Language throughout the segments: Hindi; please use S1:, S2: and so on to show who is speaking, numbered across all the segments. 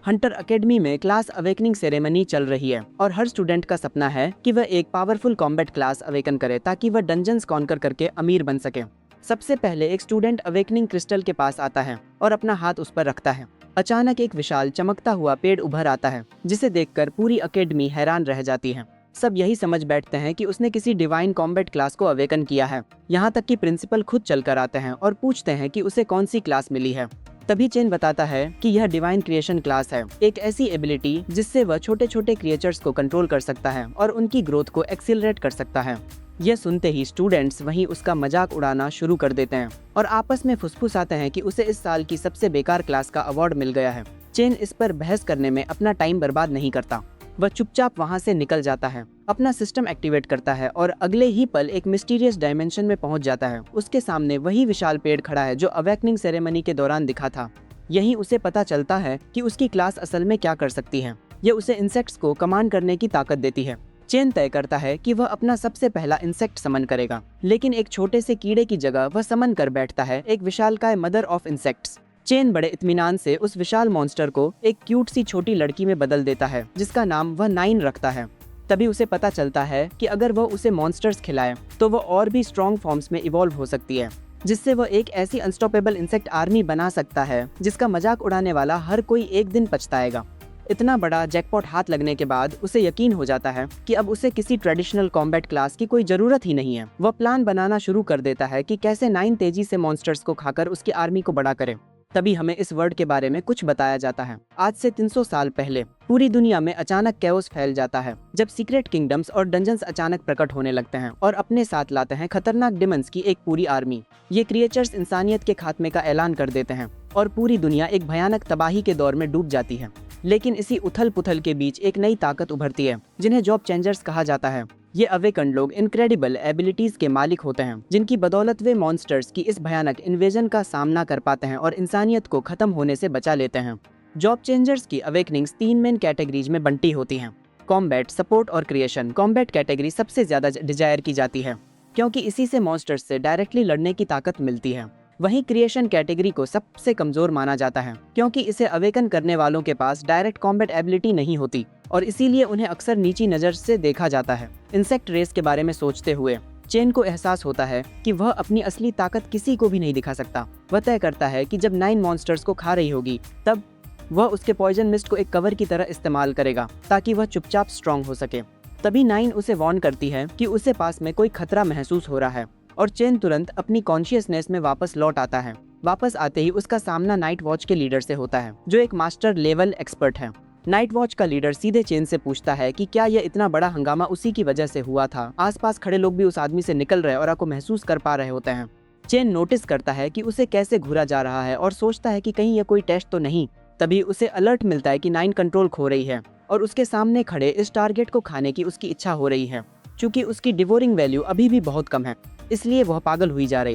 S1: हंटर एकेडमी में क्लास अवेकनिंग सेरेमनी चल रही है और हर स्टूडेंट का सपना है कि वह एक पावरफुल कॉम्बैट क्लास अवेकन करे ताकि वह डंजन्स कॉन्कर करके अमीर बन सके। सबसे पहले एक स्टूडेंट अवेकनिंग क्रिस्टल के पास आता है और अपना हाथ उस पर रखता है। अचानक एक विशाल चमकता हुआ पेड़ उभर आता है जिसे देखकर पूरी एकेडमी हैरान रह जाती है। सब यही समझ बैठते हैं कि उसने किसी डिवाइन कॉम्बैट क्लास को अवेकन किया है। यहाँ तक कि प्रिंसिपल खुद चलकर आते हैं और पूछते हैं कि उसे कौन सी क्लास मिली है। तभी चेन बताता है कि यह डिवाइन क्रिएशन क्लास है, एक ऐसी एबिलिटी जिससे वह छोटे छोटे क्रिएचर्स को कंट्रोल कर सकता है और उनकी ग्रोथ को एक्सीलरेट कर सकता है। यह सुनते ही स्टूडेंट्स वहीं उसका मजाक उड़ाना शुरू कर देते हैं और आपस में फुसफुसाते हैं कि उसे इस साल की सबसे बेकार क्लास का अवार्ड मिल गया है। चेन इस पर बहस करने में अपना टाइम बर्बाद नहीं करता। वह चुपचाप वहां से निकल जाता है, अपना सिस्टम एक्टिवेट करता है और अगले ही पल एक मिस्टीरियस डायमेंशन में पहुंच जाता है। उसके सामने वही विशाल पेड़ खड़ा है जो अवेकनिंग सेरेमनी के दौरान दिखा था। यहीं उसे पता चलता है कि उसकी क्लास असल में क्या कर सकती है। यह उसे इंसेक्ट्स को कमांड करने की ताकत देती है। चेन तय करता है कि वह अपना सबसे पहला इंसेक्ट समन करेगा, लेकिन एक छोटे से कीड़े की जगह वह समन कर बैठता है एक विशालकाय मदर ऑफ इंसेक्ट्स। चेन बड़े इत्मीनान से उस विशाल मॉन्स्टर को एक क्यूट सी छोटी लड़की में बदल देता है जिसका नाम वह नाइन रखता है। तभी उसे पता चलता है कि अगर वह उसे मॉन्स्टर्स खिलाए तो वह और भी स्ट्रॉन्ग फॉर्म्स में इवॉल्व हो सकती है, जिससे वह एक ऐसी अनस्टॉपेबल इंसेक्ट आर्मी बना सकता है जिसका मजाक उड़ाने वाला हर कोई एक दिन पछताएगा। इतना बड़ा जैकपॉट हाथ लगने के बाद उसे यकीन हो जाता है कि अब उसे किसी ट्रेडिशनल कॉम्बैट क्लास की कोई जरूरत ही नहीं है। वह प्लान बनाना शुरू कर देता है कि कैसे नाइन तेजी से मॉन्स्टर्स को खाकर उसकी आर्मी को बड़ा करे। तभी हमें इस वर्ड के बारे में कुछ बताया जाता है। आज से 300 साल पहले पूरी दुनिया में अचानक कैओस फैल जाता है जब सीक्रेट किंगडम्स और डंजन्स अचानक प्रकट होने लगते हैं और अपने साथ लाते हैं खतरनाक डिमंस की एक पूरी आर्मी। ये क्रिएचर्स इंसानियत के खात्मे का ऐलान कर देते हैं और पूरी दुनिया एक भयानक तबाही के दौर में डूब जाती है। लेकिन इसी उथल पुथल के बीच एक नई ताकत उभरती है जिन्हें जॉब चेंजर्स कहा जाता है। ये अवेकन लोग इनक्रेडिबल एबिलिटीज के मालिक होते हैं जिनकी बदौलत वे मॉन्स्टर्स की इस भयानक इन्वेजन का सामना कर पाते हैं और इंसानियत को खत्म होने से बचा लेते हैं। जॉब चेंजर्स की अवेकनिंग्स 3 मेन कैटेगरीज में बंटी होती हैं: कॉम्बैट, सपोर्ट और क्रिएशन। कॉम्बैट कैटेगरी सबसे ज्यादा डिजायर की जाती है क्योंकि इसी से मॉन्स्टर्स से डायरेक्टली लड़ने की ताकत मिलती है। वहीं क्रिएशन कैटेगरी को सबसे कमजोर माना जाता है क्योंकि इसे अवेकन करने वालों के पास डायरेक्ट कॉम्बैट एबिलिटी नहीं होती और इसीलिए उन्हें अक्सर नीची नजर से देखा जाता है। इंसेक्ट रेस के बारे में सोचते हुए चेन को एहसास होता है कि वह अपनी असली ताकत किसी को भी नहीं दिखा सकता। वह तय करता है कि जब नाइन मॉन्स्टर्स को खा रही होगी तब वह उसके पॉइजन मिस्ट को एक कवर की तरह इस्तेमाल करेगा ताकि वह चुपचाप स्ट्रॉन्ग हो सके। तभी नाइन उसे वार्न करती है कि उसे पास में कोई खतरा महसूस हो रहा है और चेन तुरंत अपनी कॉन्शियसनेस में वापस लौट आता है। वापस आते ही उसका सामना नाइट वॉच के लीडर से होता है जो एक मास्टर लेवल एक्सपर्ट है। नाइट वॉच का लीडर सीधे चेन से पूछता है कि क्या यह इतना बड़ा हंगामा उसी की वजह से हुआ था। आसपास खड़े लोग भी उस आदमी से निकल रहे और आपको महसूस कर पा रहे होते हैं। चेन नोटिस करता है कि उसे कैसे घूरा जा रहा है और सोचता है कि कहीं यह कोई टेस्ट तो नहीं। तभी उसे अलर्ट मिलता है कि नाइन कंट्रोल खो रही है और उसके सामने खड़े इस टारगेट को खाने की उसकी इच्छा हो रही है। चूंकि उसकी डिवोरिंग वैल्यू अभी भी बहुत कम है इसलिए वह पागल हुई जा रही।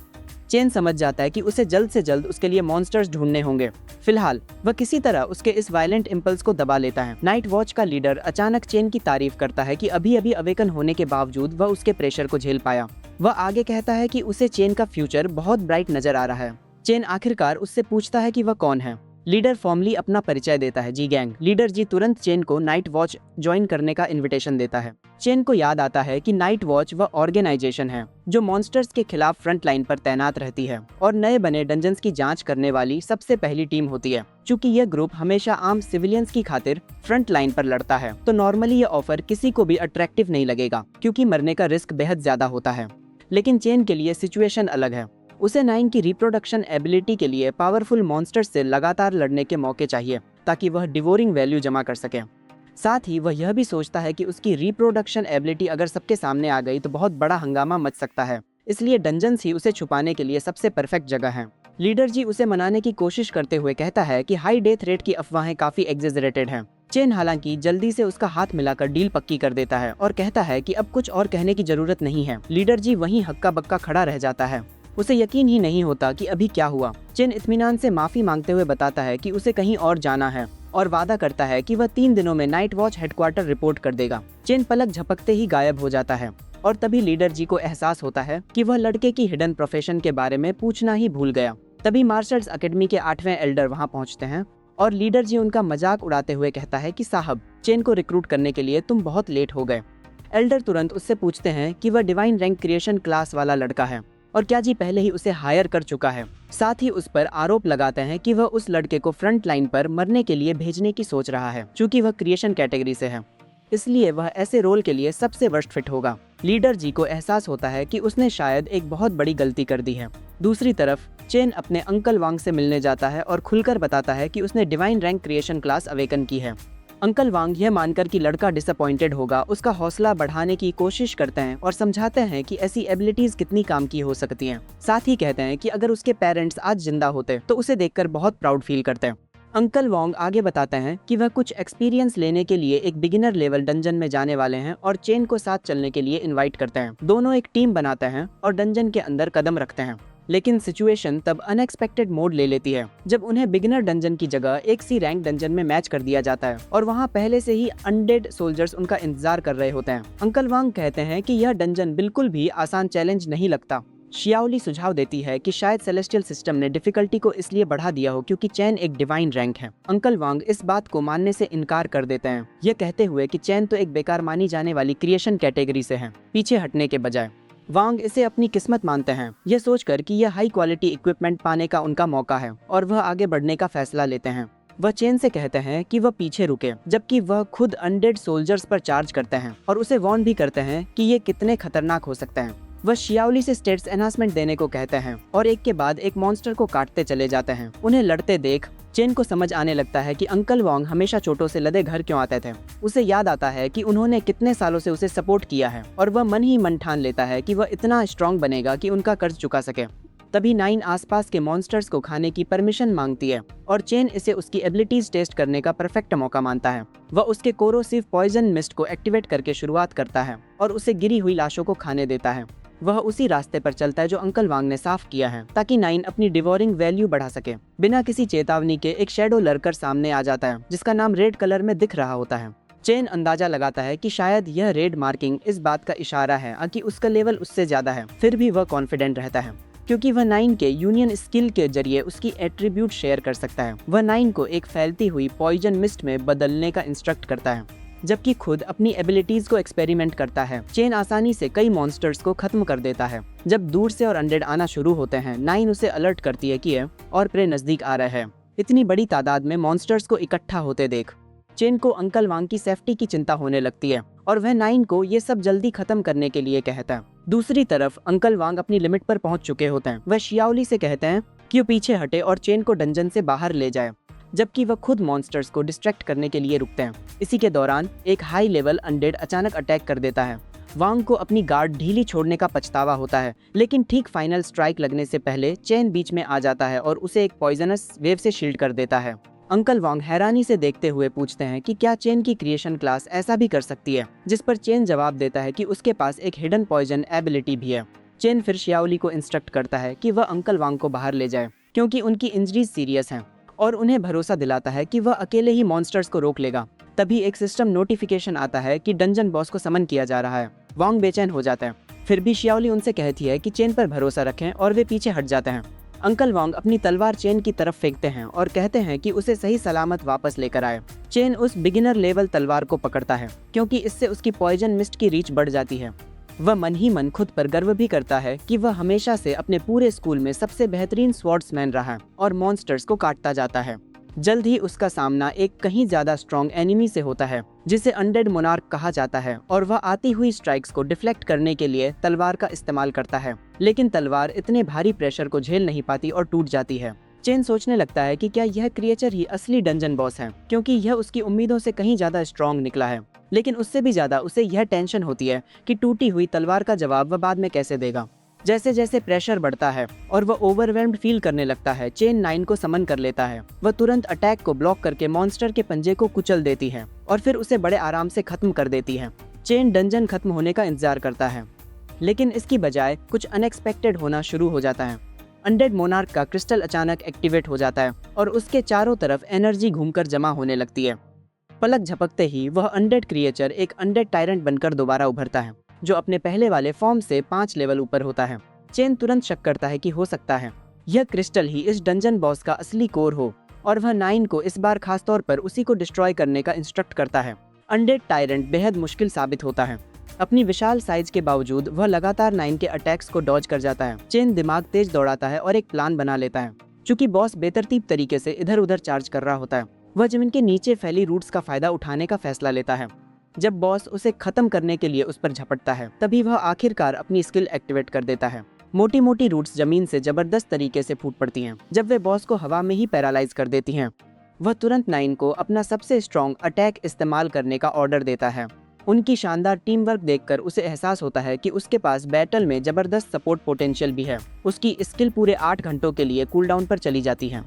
S1: चेन समझ जाता है कि उसे जल्द से जल्द उसके लिए मॉन्स्टर्स ढूंढने होंगे। फिलहाल वह किसी तरह उसके इस वायलेंट इम्पल्स को दबा लेता है। नाइट वॉच का लीडर अचानक चेन की तारीफ करता है कि अभी अभी अवेकन होने के बावजूद वह उसके प्रेशर को झेल पाया। वह आगे कहता है कि उसे चेन का फ्यूचर बहुत ब्राइट नजर आ रहा है। चेन आखिरकार उससे पूछता है कि वह कौन है। लीडर फॉर्मली अपना परिचय देता है, जी गैंग। लीडर जी तुरंत चेन को नाइट वॉच ज्वाइन करने का इनविटेशन देता है। चेन को याद आता है कि नाइट वॉच वह ऑर्गेनाइजेशन है जो मॉन्स्टर्स के खिलाफ फ्रंट लाइन पर तैनात रहती है और नए बने डंजन्स की जांच करने वाली सबसे पहली टीम होती है। चूंकि यह ग्रुप हमेशा आम सिविलियंस की खातिर फ्रंट लाइन पर लड़ता है तो नॉर्मली यह ऑफर किसी को भी अट्रैक्टिव नहीं लगेगा क्योंकि मरने का रिस्क बेहद ज्यादा होता है। लेकिन चेन के लिए सिचुएशन अलग है। उसे नाइन की रिप्रोडक्शन एबिलिटी के लिए पावरफुल मॉन्स्टर्स से लगातार लड़ने के मौके चाहिए ताकि वह डिवोरिंग वैल्यू जमा कर सके। साथ ही वह यह भी सोचता है कि उसकी रिप्रोडक्शन एबिलिटी अगर सबके सामने आ गई तो बहुत बड़ा हंगामा मच सकता है, इसलिए डंजन्स ही उसे छुपाने के लिए सबसे परफेक्ट जगह है। लीडर जी उसे मनाने की कोशिश करते हुए कहता है कि हाई डेथ रेट की अफवाहें काफी एग्जेजरेटेड हैं। चेन हालांकि जल्दी से उसका हाथ मिलाकर डील पक्की कर देता है और कहता है कि अब कुछ और कहने की जरूरत नहीं है। लीडर जी वहीं हक्का बक्का खड़ा रह जाता है। उसे यकीन ही नहीं होता कि अभी क्या हुआ। चेन इत्मीनान से माफी मांगते हुए बताता है कि उसे कहीं और जाना है और वादा करता है कि वह 3 दिनों में नाइट वॉच हेडक्वार्टर रिपोर्ट कर देगा। चेन पलक झपकते ही गायब हो जाता है और तभी लीडर जी को एहसास होता है कि वह लड़के की हिडन प्रोफेशन के बारे में पूछना ही भूल गया। तभी मार्शल्स एकेडमी के 8वें एल्डर वहां पहुंचते हैं और लीडर जी उनका मजाक उड़ाते हुए कहता है कि साहब, चेन को रिक्रूट करने के लिए तुम बहुत लेट हो गए। एल्डर तुरंत उससे पूछते हैं कि वह डिवाइन रैंक क्रिएशन क्लास वाला लड़का है और क्या जी पहले ही उसे हायर कर चुका है। साथ ही उस पर आरोप लगाते हैं कि वह उस लड़के को फ्रंट लाइन पर मरने के लिए भेजने की सोच रहा है, चूंकि वह क्रिएशन कैटेगरी से है, इसलिए वह ऐसे रोल के लिए सबसे वर्स्ट फिट होगा। लीडर जी को एहसास होता है कि उसने शायद एक बहुत बड़ी गलती कर दी है। दूसरी तरफ चेन अपने अंकल वांग से मिलने जाता है और खुलकर बताता है कि उसने divine rank creation class awaken की है। अंकल वांग यह मानकर कि लड़का डिसअपॉइंटेड होगा, उसका हौसला बढ़ाने की कोशिश करते हैं और समझाते हैं कि ऐसी एबिलिटीज कितनी काम की हो सकती हैं। साथ ही कहते हैं कि अगर उसके पेरेंट्स आज जिंदा होते तो उसे देखकर बहुत प्राउड फील करते हैं। अंकल वांग आगे बताते हैं कि वह कुछ एक्सपीरियंस लेने के लिए एक बिगिनर लेवल डंजन में जाने वाले हैं और चेन को साथ चलने के लिए इनवाइट करते हैं। दोनों एक टीम बनाते हैं और डंजन के अंदर कदम रखते हैं। लेकिन सिचुएशन तब अनएक्सपेक्टेड मोड ले लेती है जब उन्हें बिगिनर डंजन की जगह एक सी रैंक डंजन में मैच कर दिया जाता है और वहां पहले से ही अनडेड सोल्जर्स उनका इंतजार कर रहे होते हैं। अंकल वांग कहते हैं कि यह डंजन बिल्कुल भी आसान चैलेंज नहीं लगता। शियाओली सुझाव देती है कि शायद सेलेस्टियल सिस्टम ने डिफिकल्टी को इसलिए बढ़ा दिया हो क्योंकि चैन एक डिवाइन रैंक है। अंकल वांग इस बात को मानने से इनकार कर देते हैं, यह कहते हुए कि चैन तो एक बेकार मानी जाने वाली क्रिएशन कैटेगरी से है। पीछे हटने के बजाय वांग इसे अपनी किस्मत मानते हैं, यह सोचकर कि यह हाई क्वालिटी इक्विपमेंट पाने का उनका मौका है और वह आगे बढ़ने का फैसला लेते हैं। वह चेन से कहते हैं कि वह पीछे रुके, जबकि वह खुद अनडेड सोल्जर्स पर चार्ज करते हैं और उसे वार्न भी करते हैं कि ये कितने खतरनाक हो सकते हैं। वह शियाओली से स्टेट्स एनहांसमेंट देने को कहते हैं और एक के बाद एक मॉन्स्टर को काटते चले जाते हैं। उन्हें लड़ते देख चेन को समझ आने लगता है कि अंकल वांग हमेशा चोटों से लदे घर क्यों आते थे। उसे याद आता है कि उन्होंने कितने सालों से उसे सपोर्ट किया है और वह मन ही मन ठान लेता है कि वह इतना स्ट्रांग बनेगा कि उनका कर्ज चुका सके। तभी 9 आसपास के मॉन्स्टर्स को खाने की परमिशन मांगती है और चेन इसे उसकी एबिलिटीज टेस्ट करने का परफेक्ट मौका मानता है। वह उसके कोरोसिव पॉइजन मिस्ट को एक्टिवेट करके शुरुआत करता है और उसे गिरी हुई लाशों को खाने देता है। वह उसी रास्ते पर चलता है जो अंकल वांग ने साफ किया है ताकि 9 अपनी डिवोरिंग वैल्यू बढ़ा सके। बिना किसी चेतावनी के एक शैडो लड़कर सामने आ जाता है जिसका नाम रेड कलर में दिख रहा होता है। चेन अंदाजा लगाता है कि शायद यह रेड मार्किंग इस बात का इशारा है कि उसका लेवल उससे ज्यादा है। फिर भी वह कॉन्फिडेंट रहता है क्योंकि वह 9 के यूनियन स्किल के जरिए उसकी एट्रीब्यूट शेयर कर सकता है। वह 9 को एक फैलती हुई पॉइजन मिस्ट में बदलने का इंस्ट्रक्ट करता है, जबकि खुद अपनी एबिलिटीज को एक्सपेरिमेंट करता है। चेन आसानी से कई मॉन्स्टर्स को खत्म कर देता है। जब दूर से और अनडेड आना शुरू होते हैं, 9 उसे अलर्ट करती है कि और प्रे नजदीक आ रहा है। इतनी बड़ी तादाद में मॉन्स्टर्स को इकट्ठा होते देख चेन को अंकल वांग की सेफ्टी की चिंता होने लगती है और वह 9 को ये सब जल्दी खत्म करने के लिए कहता है। दूसरी तरफ अंकल वांग अपनी लिमिट पर पहुंच चुके होते हैं। वह शियाओली से कहते हैं कि वो पीछे हटे और चेन को डंजन से बाहर ले जाए, जबकि वह खुद मॉन्स्टर्स को डिस्ट्रैक्ट करने के लिए रुकते हैं। इसी के दौरान एक हाई लेवल अनडेड अचानक अटैक कर देता है। वांग को अपनी गार्ड ढीली छोड़ने का पछतावा होता है, लेकिन ठीक फाइनल स्ट्राइक लगने से पहले चेन बीच में आ जाता है और उसे एक पॉइजनस वेव से शील्ड कर देता है। अंकल वांग हैरानी से देखते हुए पूछते हैं कि क्या चेन की क्रिएशन क्लास ऐसा भी कर सकती है, जिस पर चेन जवाब देता है कि उसके पास एक हिडन पॉइजन एबिलिटी भी है। चेन फिर शियाओली को इंस्ट्रक्ट करता है कि वह अंकल वांग को बाहर ले जाए क्योंकि उनकी इंजरीज सीरियस हैं और उन्हें भरोसा दिलाता है कि वह अकेले ही मॉन्स्टर्स को रोक लेगा। तभी एक सिस्टम नोटिफिकेशन आता है कि डंजन बॉस को समन किया जा रहा है। वांग बेचैन हो जाता है, फिर भी शियाओली उनसे कहती है कि चेन पर भरोसा रखें और वे पीछे हट जाते हैं। अंकल वांग अपनी तलवार चेन की तरफ फेंकते हैं और कहते हैं कि उसे सही सलामत वापस लेकर आए। चेन उस बिगिनर लेवल तलवार को पकड़ता है क्योंकि इससे उसकी पॉइजन मिस्ट की रीच बढ़ जाती है। वह मन ही मन खुद पर गर्व भी करता है कि वह हमेशा से अपने पूरे स्कूल में सबसे बेहतरीन स्वॉर्ड्समैन रहा और मॉन्स्टर्स को काटता जाता है। जल्द ही उसका सामना एक कहीं ज्यादा स्ट्रॉन्ग एनिमी से होता है जिसे अनडेड मोनार्क कहा जाता है और वह आती हुई स्ट्राइक्स को डिफ्लेक्ट करने के लिए तलवार का इस्तेमाल करता है, लेकिन तलवार इतने भारी प्रेशर को झेल नहीं पाती और टूट जाती है। चेन सोचने लगता है कि क्या यह क्रिएचर ही असली डंजन बॉस है, क्योंकि यह उसकी उम्मीदों से कहीं ज्यादा स्ट्रॉन्ग निकला है। लेकिन उससे भी ज्यादा उसे यह टेंशन होती है कि टूटी हुई तलवार का जवाब वह बाद में कैसे देगा। जैसे जैसे प्रेशर बढ़ता है और वह ओवरवेल्म्ड फील करने लगता है, चेन 9 को समन कर लेता है। वह तुरंत अटैक को ब्लॉक करके मॉन्स्टर के पंजे को कुचल देती है और फिर उसे बड़े आराम से खत्म कर देती है। चेन डंजन खत्म होने का इंतजार करता है, लेकिन इसकी बजाय कुछ अनएक्सपेक्टेड होना शुरू हो जाता है। अनडेड मोनार्क का क्रिस्टल अचानक एक्टिवेट हो जाता है और उसके चारों तरफ एनर्जी घूमकर जमा होने लगती है। पलक झपकते ही वह अनडेड क्रिएचर एक अनडेड टायरेंट बनकर दोबारा उभरता है, जो अपने पहले वाले फॉर्म से 5 लेवल ऊपर होता है। चेन तुरंत शक करता है कि हो सकता है यह क्रिस्टल ही इस डंजन बॉस का असली कोर हो। और वह 9 को इस बार खासतौर पर उसी को डिस्ट्रॉय करने का इंस्ट्रक्ट करता है। अनडेड टायरेंट बेहद मुश्किल साबित होता है। अपनी विशाल साइज के बावजूद वह लगातार 9 के अटैक्स को डॉज कर जाता है। चेन दिमाग तेज दौड़ाता है और एक प्लान बना लेता है। चूंकि बॉस बेतरतीब तरीके से इधर उधर चार्ज कर रहा होता है, वह जमीन के नीचे फैली रूट्स का फायदा उठाने का फैसला लेता है। जब बॉस उसे खत्म करने के लिए उस पर झपटता है, तभी वह आखिरकार अपनी स्किल एक्टिवेट कर देता है। मोटी मोटी रूट्स जमीन से जबरदस्त तरीके से फूट पड़ती हैं। जब वे बॉस को हवा में ही पैरालाइज कर देती हैं, वह तुरंत 9 को अपना सबसे स्ट्रॉन्ग अटैक इस्तेमाल करने का ऑर्डर देता है। उनकी शानदार टीम वर्क देखकर उसे एहसास होता है कि उसके पास बैटल में जबरदस्त सपोर्ट पोटेंशियल भी है। उसकी स्किल पूरे 8 घंटों के लिए कूलडाउन पर चली जाती है,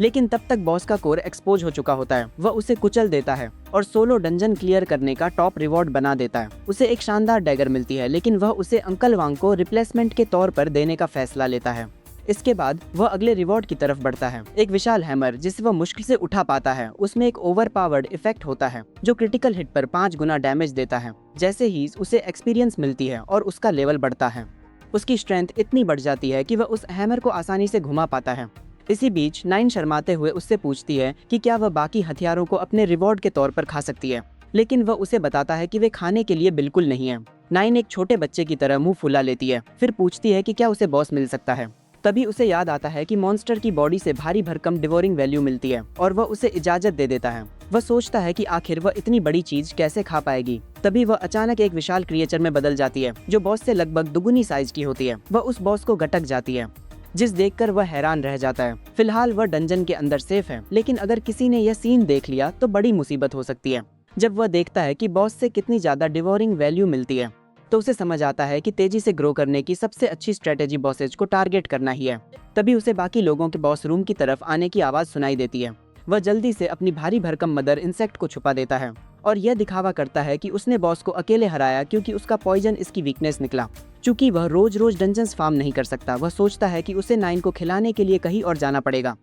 S1: लेकिन तब तक बॉस का कोर एक्सपोज हो चुका होता है। वह उसे कुचल देता है और सोलो डंजन क्लियर करने का टॉप रिवॉर्ड बना देता है। उसे एक शानदार डैगर मिलती है, लेकिन वह उसे अंकल वांग को रिप्लेसमेंट के तौर पर देने का फैसला लेता है। इसके बाद वह अगले रिवॉर्ड की तरफ बढ़ता है। एक विशाल हैमर जिसे वह मुश्किल से उठा पाता है, उसमें एक ओवर पावर्ड इफेक्ट होता है जो क्रिटिकल हिट पर 5 गुना डैमेज देता है। जैसे ही उसे एक्सपीरियंस मिलती है और उसका लेवल बढ़ता है, उसकी स्ट्रेंथ इतनी बढ़ जाती है कि वह उस हैमर को आसानी से घुमा पाता है। इसी बीच 9 शर्माते हुए उससे पूछती है कि क्या वह बाकी हथियारों को अपने रिवॉर्ड के तौर पर खा सकती है, लेकिन वह उसे बताता है कि वे खाने के लिए बिल्कुल नहीं है। 9 एक छोटे बच्चे की तरह मुंह फुला लेती है, फिर पूछती है कि क्या उसे बॉस मिल सकता है। तभी उसे याद आता है कि मॉन्स्टर की बॉडी से भारी भरकम डिवोरिंग वैल्यू मिलती है और वह उसे इजाजत दे देता है। वह सोचता है कि आखिर वह इतनी बड़ी चीज कैसे खा पाएगी। तभी वह अचानक एक विशाल क्रिएचर में बदल जाती है जो बॉस से लगभग दुगुनी साइज की होती है। वह उस बॉस को गटक जाती है, जिस देखकर वह हैरान रह जाता है। फिलहाल वह डंजन के अंदर सेफ है, लेकिन अगर किसी ने यह सीन देख लिया तो बड़ी मुसीबत हो सकती है। जब वह देखता है कि बॉस से कितनी ज्यादा डिवोरिंग वैल्यू मिलती है, तो उसे समझ आता है कि तेजी से ग्रो करने की सबसे अच्छी स्ट्रेटेजी बॉसेज को टारगेट करना ही है। तभी उसे बाकी लोगों के बॉस रूम की तरफ आने की आवाज सुनाई देती है। वह जल्दी से अपनी भारी भरकम मदर इंसेक्ट को छुपा देता है और यह दिखावा करता है कि उसने बॉस को अकेले हराया क्योंकि उसका पॉइजन इसकी वीकनेस निकला। चूंकि वह रोज रोज डंजन्स फार्म नहीं कर सकता, वह सोचता है कि उसे 9 को खिलाने के लिए कहीं और जाना पड़ेगा।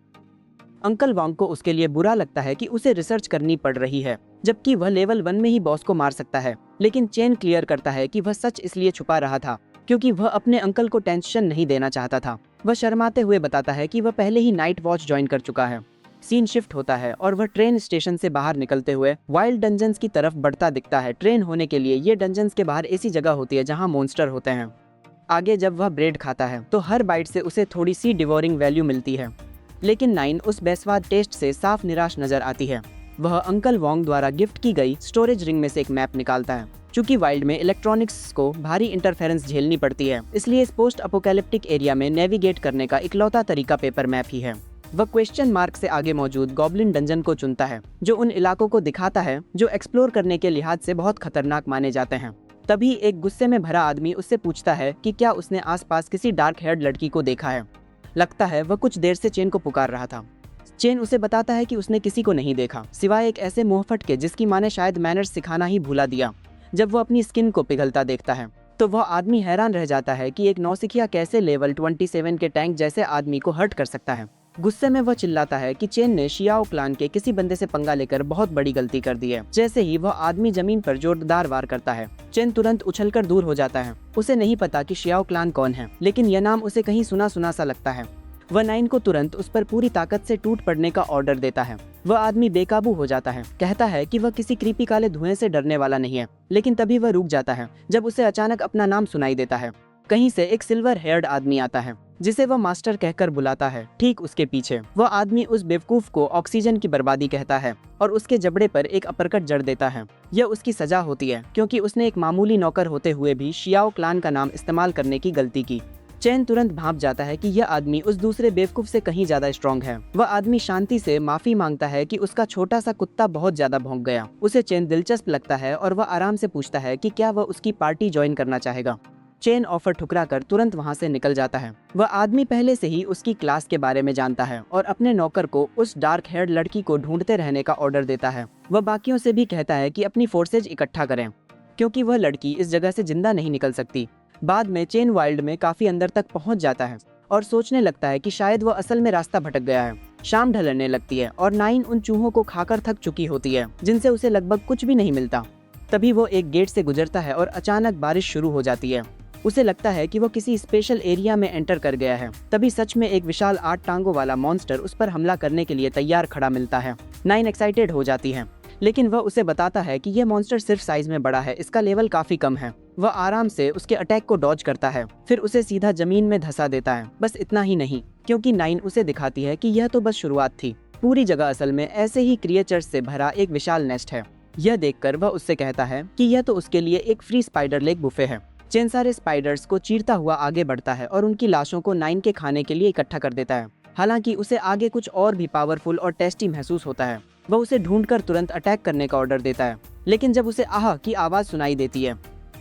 S1: अंकल वांग को उसके लिए बुरा लगता है कि उसे रिसर्च करनी पड़ रही है, जबकि वह लेवल 1 में ही बॉस को मार सकता है। लेकिन चेन क्लियर करता है कि वह सच इसलिए छुपा रहा था क्योंकि वह अपने अंकल को टेंशन नहीं देना चाहता था। वह शर्माते हुए बताता है कि वह पहले ही नाइट वॉच ज्वाइन कर चुका है। सीन शिफ्ट होता है और वह ट्रेन स्टेशन से बाहर निकलते हुए वाइल्ड डंजन्स की तरफ बढ़ता दिखता है। ट्रेन होने के लिए ये डंजन्स के बाहर ऐसी जगह होती है जहां मॉन्स्टर होते हैं। आगे जब वह ब्रेड खाता है तो हर बाइट से उसे थोड़ी सी डिवोरिंग वैल्यू मिलती है, लेकिन 9 उस बेस्वाद टेस्ट से साफ निराश नजर आती है। वह अंकल वोंग द्वारा गिफ्ट की गई स्टोरेज रिंग में से एक मैप निकालता है। चूंकि वाइल्ड में इलेक्ट्रॉनिक्स को भारी इंटरफेरेंस झेलनी पड़ती है, इसलिए इस पोस्ट अपोकैलिप्टिक एरिया में नेविगेट करने का इकलौता तरीका पेपर मैप ही है। वह क्वेश्चन मार्क से आगे मौजूद गॉब्लिन डंजन को चुनता है, जो उन इलाकों को दिखाता है जो एक्सप्लोर करने के लिहाज से बहुत खतरनाक माने जाते हैं। तभी एक गुस्से में भरा आदमी उससे पूछता है कि क्या उसने आसपास किसी डार्क हेयर्ड लड़की को देखा है। लगता है वह कुछ देर से चेन को पुकार रहा था। चेन उसे बताता है कि उसने किसी को नहीं देखा, सिवाय एक ऐसे मुंहफट के जिसकी माँ ने शायद मैनर्स सिखाना ही भूला दिया। जब वह अपनी स्किन को पिघलता देखता है तो वह आदमी हैरान रह जाता है कि एक नौसिखिया कैसे लेवल 27 के टैंक जैसे आदमी को हर्ट कर सकता है। गुस्से में वह चिल्लाता है कि चेन ने शियाओ क्लान के किसी बंदे से पंगा लेकर बहुत बड़ी गलती कर दी है। जैसे ही वह आदमी जमीन पर जोरदार वार करता है, चेन तुरंत उछलकर दूर हो जाता है। उसे नहीं पता कि शियाओ क्लान कौन है, लेकिन यह नाम उसे कहीं सुना सुना सा लगता है। वह 9 को तुरंत उस पर पूरी ताकत से टूट पड़ने का ऑर्डर देता है। वह आदमी बेकाबू हो जाता है, कहता है कि वह किसी क्रीपी काले धुएं से डरने वाला नहीं है, लेकिन तभी वह रुक जाता है जब उसे अचानक अपना नाम सुनाई देता है। कहीं से एक सिल्वर हेयर्ड आदमी आता है जिसे वह मास्टर कहकर बुलाता है। ठीक उसके पीछे वह आदमी उस बेवकूफ को ऑक्सीजन की बर्बादी कहता है और उसके जबड़े पर एक अपरकट जड़ देता है। यह उसकी सजा होती है क्योंकि उसने एक मामूली नौकर होते हुए भी शियाओ क्लान का नाम इस्तेमाल करने की गलती की। चैन तुरंत भांप जाता है कि यह आदमी उस दूसरे बेवकूफ से कहीं ज्यादा स्ट्रॉन्ग है। वह आदमी शांति से माफी मांगता है कि उसका छोटा सा कुत्ता बहुत ज्यादा भौंक गया। उसे चैन दिलचस्प लगता है और वह आराम से पूछता है कि क्या वह उसकी पार्टी ज्वाइन करना चाहेगा। चेन ऑफर ठुकरा कर तुरंत वहां से निकल जाता है। वह आदमी पहले से ही उसकी क्लास के बारे में जानता है और अपने नौकर को उस डार्क हेयर्ड लड़की को ढूंढते रहने का ऑर्डर देता है। वह बाकियों से भी कहता है कि अपनी फोर्सेज इकट्ठा करें क्योंकि वह लड़की इस जगह से जिंदा नहीं निकल सकती। बाद में चेन वाइल्ड में काफी अंदर तक पहुंच जाता है और सोचने लगता है कि शायद वह असल में रास्ता भटक गया है। शाम ढलने लगती है और 9 उन चूहों को खाकर थक चुकी होती है जिनसे उसे लगभग कुछ भी नहीं मिलता। तभी वो एक गेट से गुजरता है और अचानक बारिश शुरू हो जाती है। उसे लगता है कि वो किसी स्पेशल एरिया में एंटर कर गया है। तभी सच में एक विशाल 8 टांगों वाला मॉन्स्टर उस पर हमला करने के लिए तैयार खड़ा मिलता है। 9 एक्साइटेड हो जाती है, लेकिन वह उसे बताता है कि यह मॉन्स्टर सिर्फ साइज में बड़ा है, इसका लेवल काफी कम है। वह आराम से उसके अटैक को डॉज करता है, फिर उसे सीधा जमीन में धंसा देता है। बस इतना ही नहीं, क्योंकि 9 उसे दिखाती है कि यह तो बस शुरुआत थी, पूरी जगह असल में ऐसे ही क्रिएचर्स से भरा एक विशाल नेस्ट है। यह देखकर वह उससे कहता है कि यह तो उसके लिए एक फ्री स्पाइडर लेग बुफे है। चेन सारे स्पाइडर्स को चीरता हुआ आगे बढ़ता है और उनकी लाशों को 9 के खाने के लिए इकट्ठा कर देता है। हालांकि उसे आगे कुछ और भी पावरफुल और टेस्टी महसूस होता है। वह उसे ढूंढकर तुरंत अटैक करने का ऑर्डर देता है, लेकिन जब उसे आह की आवाज सुनाई देती है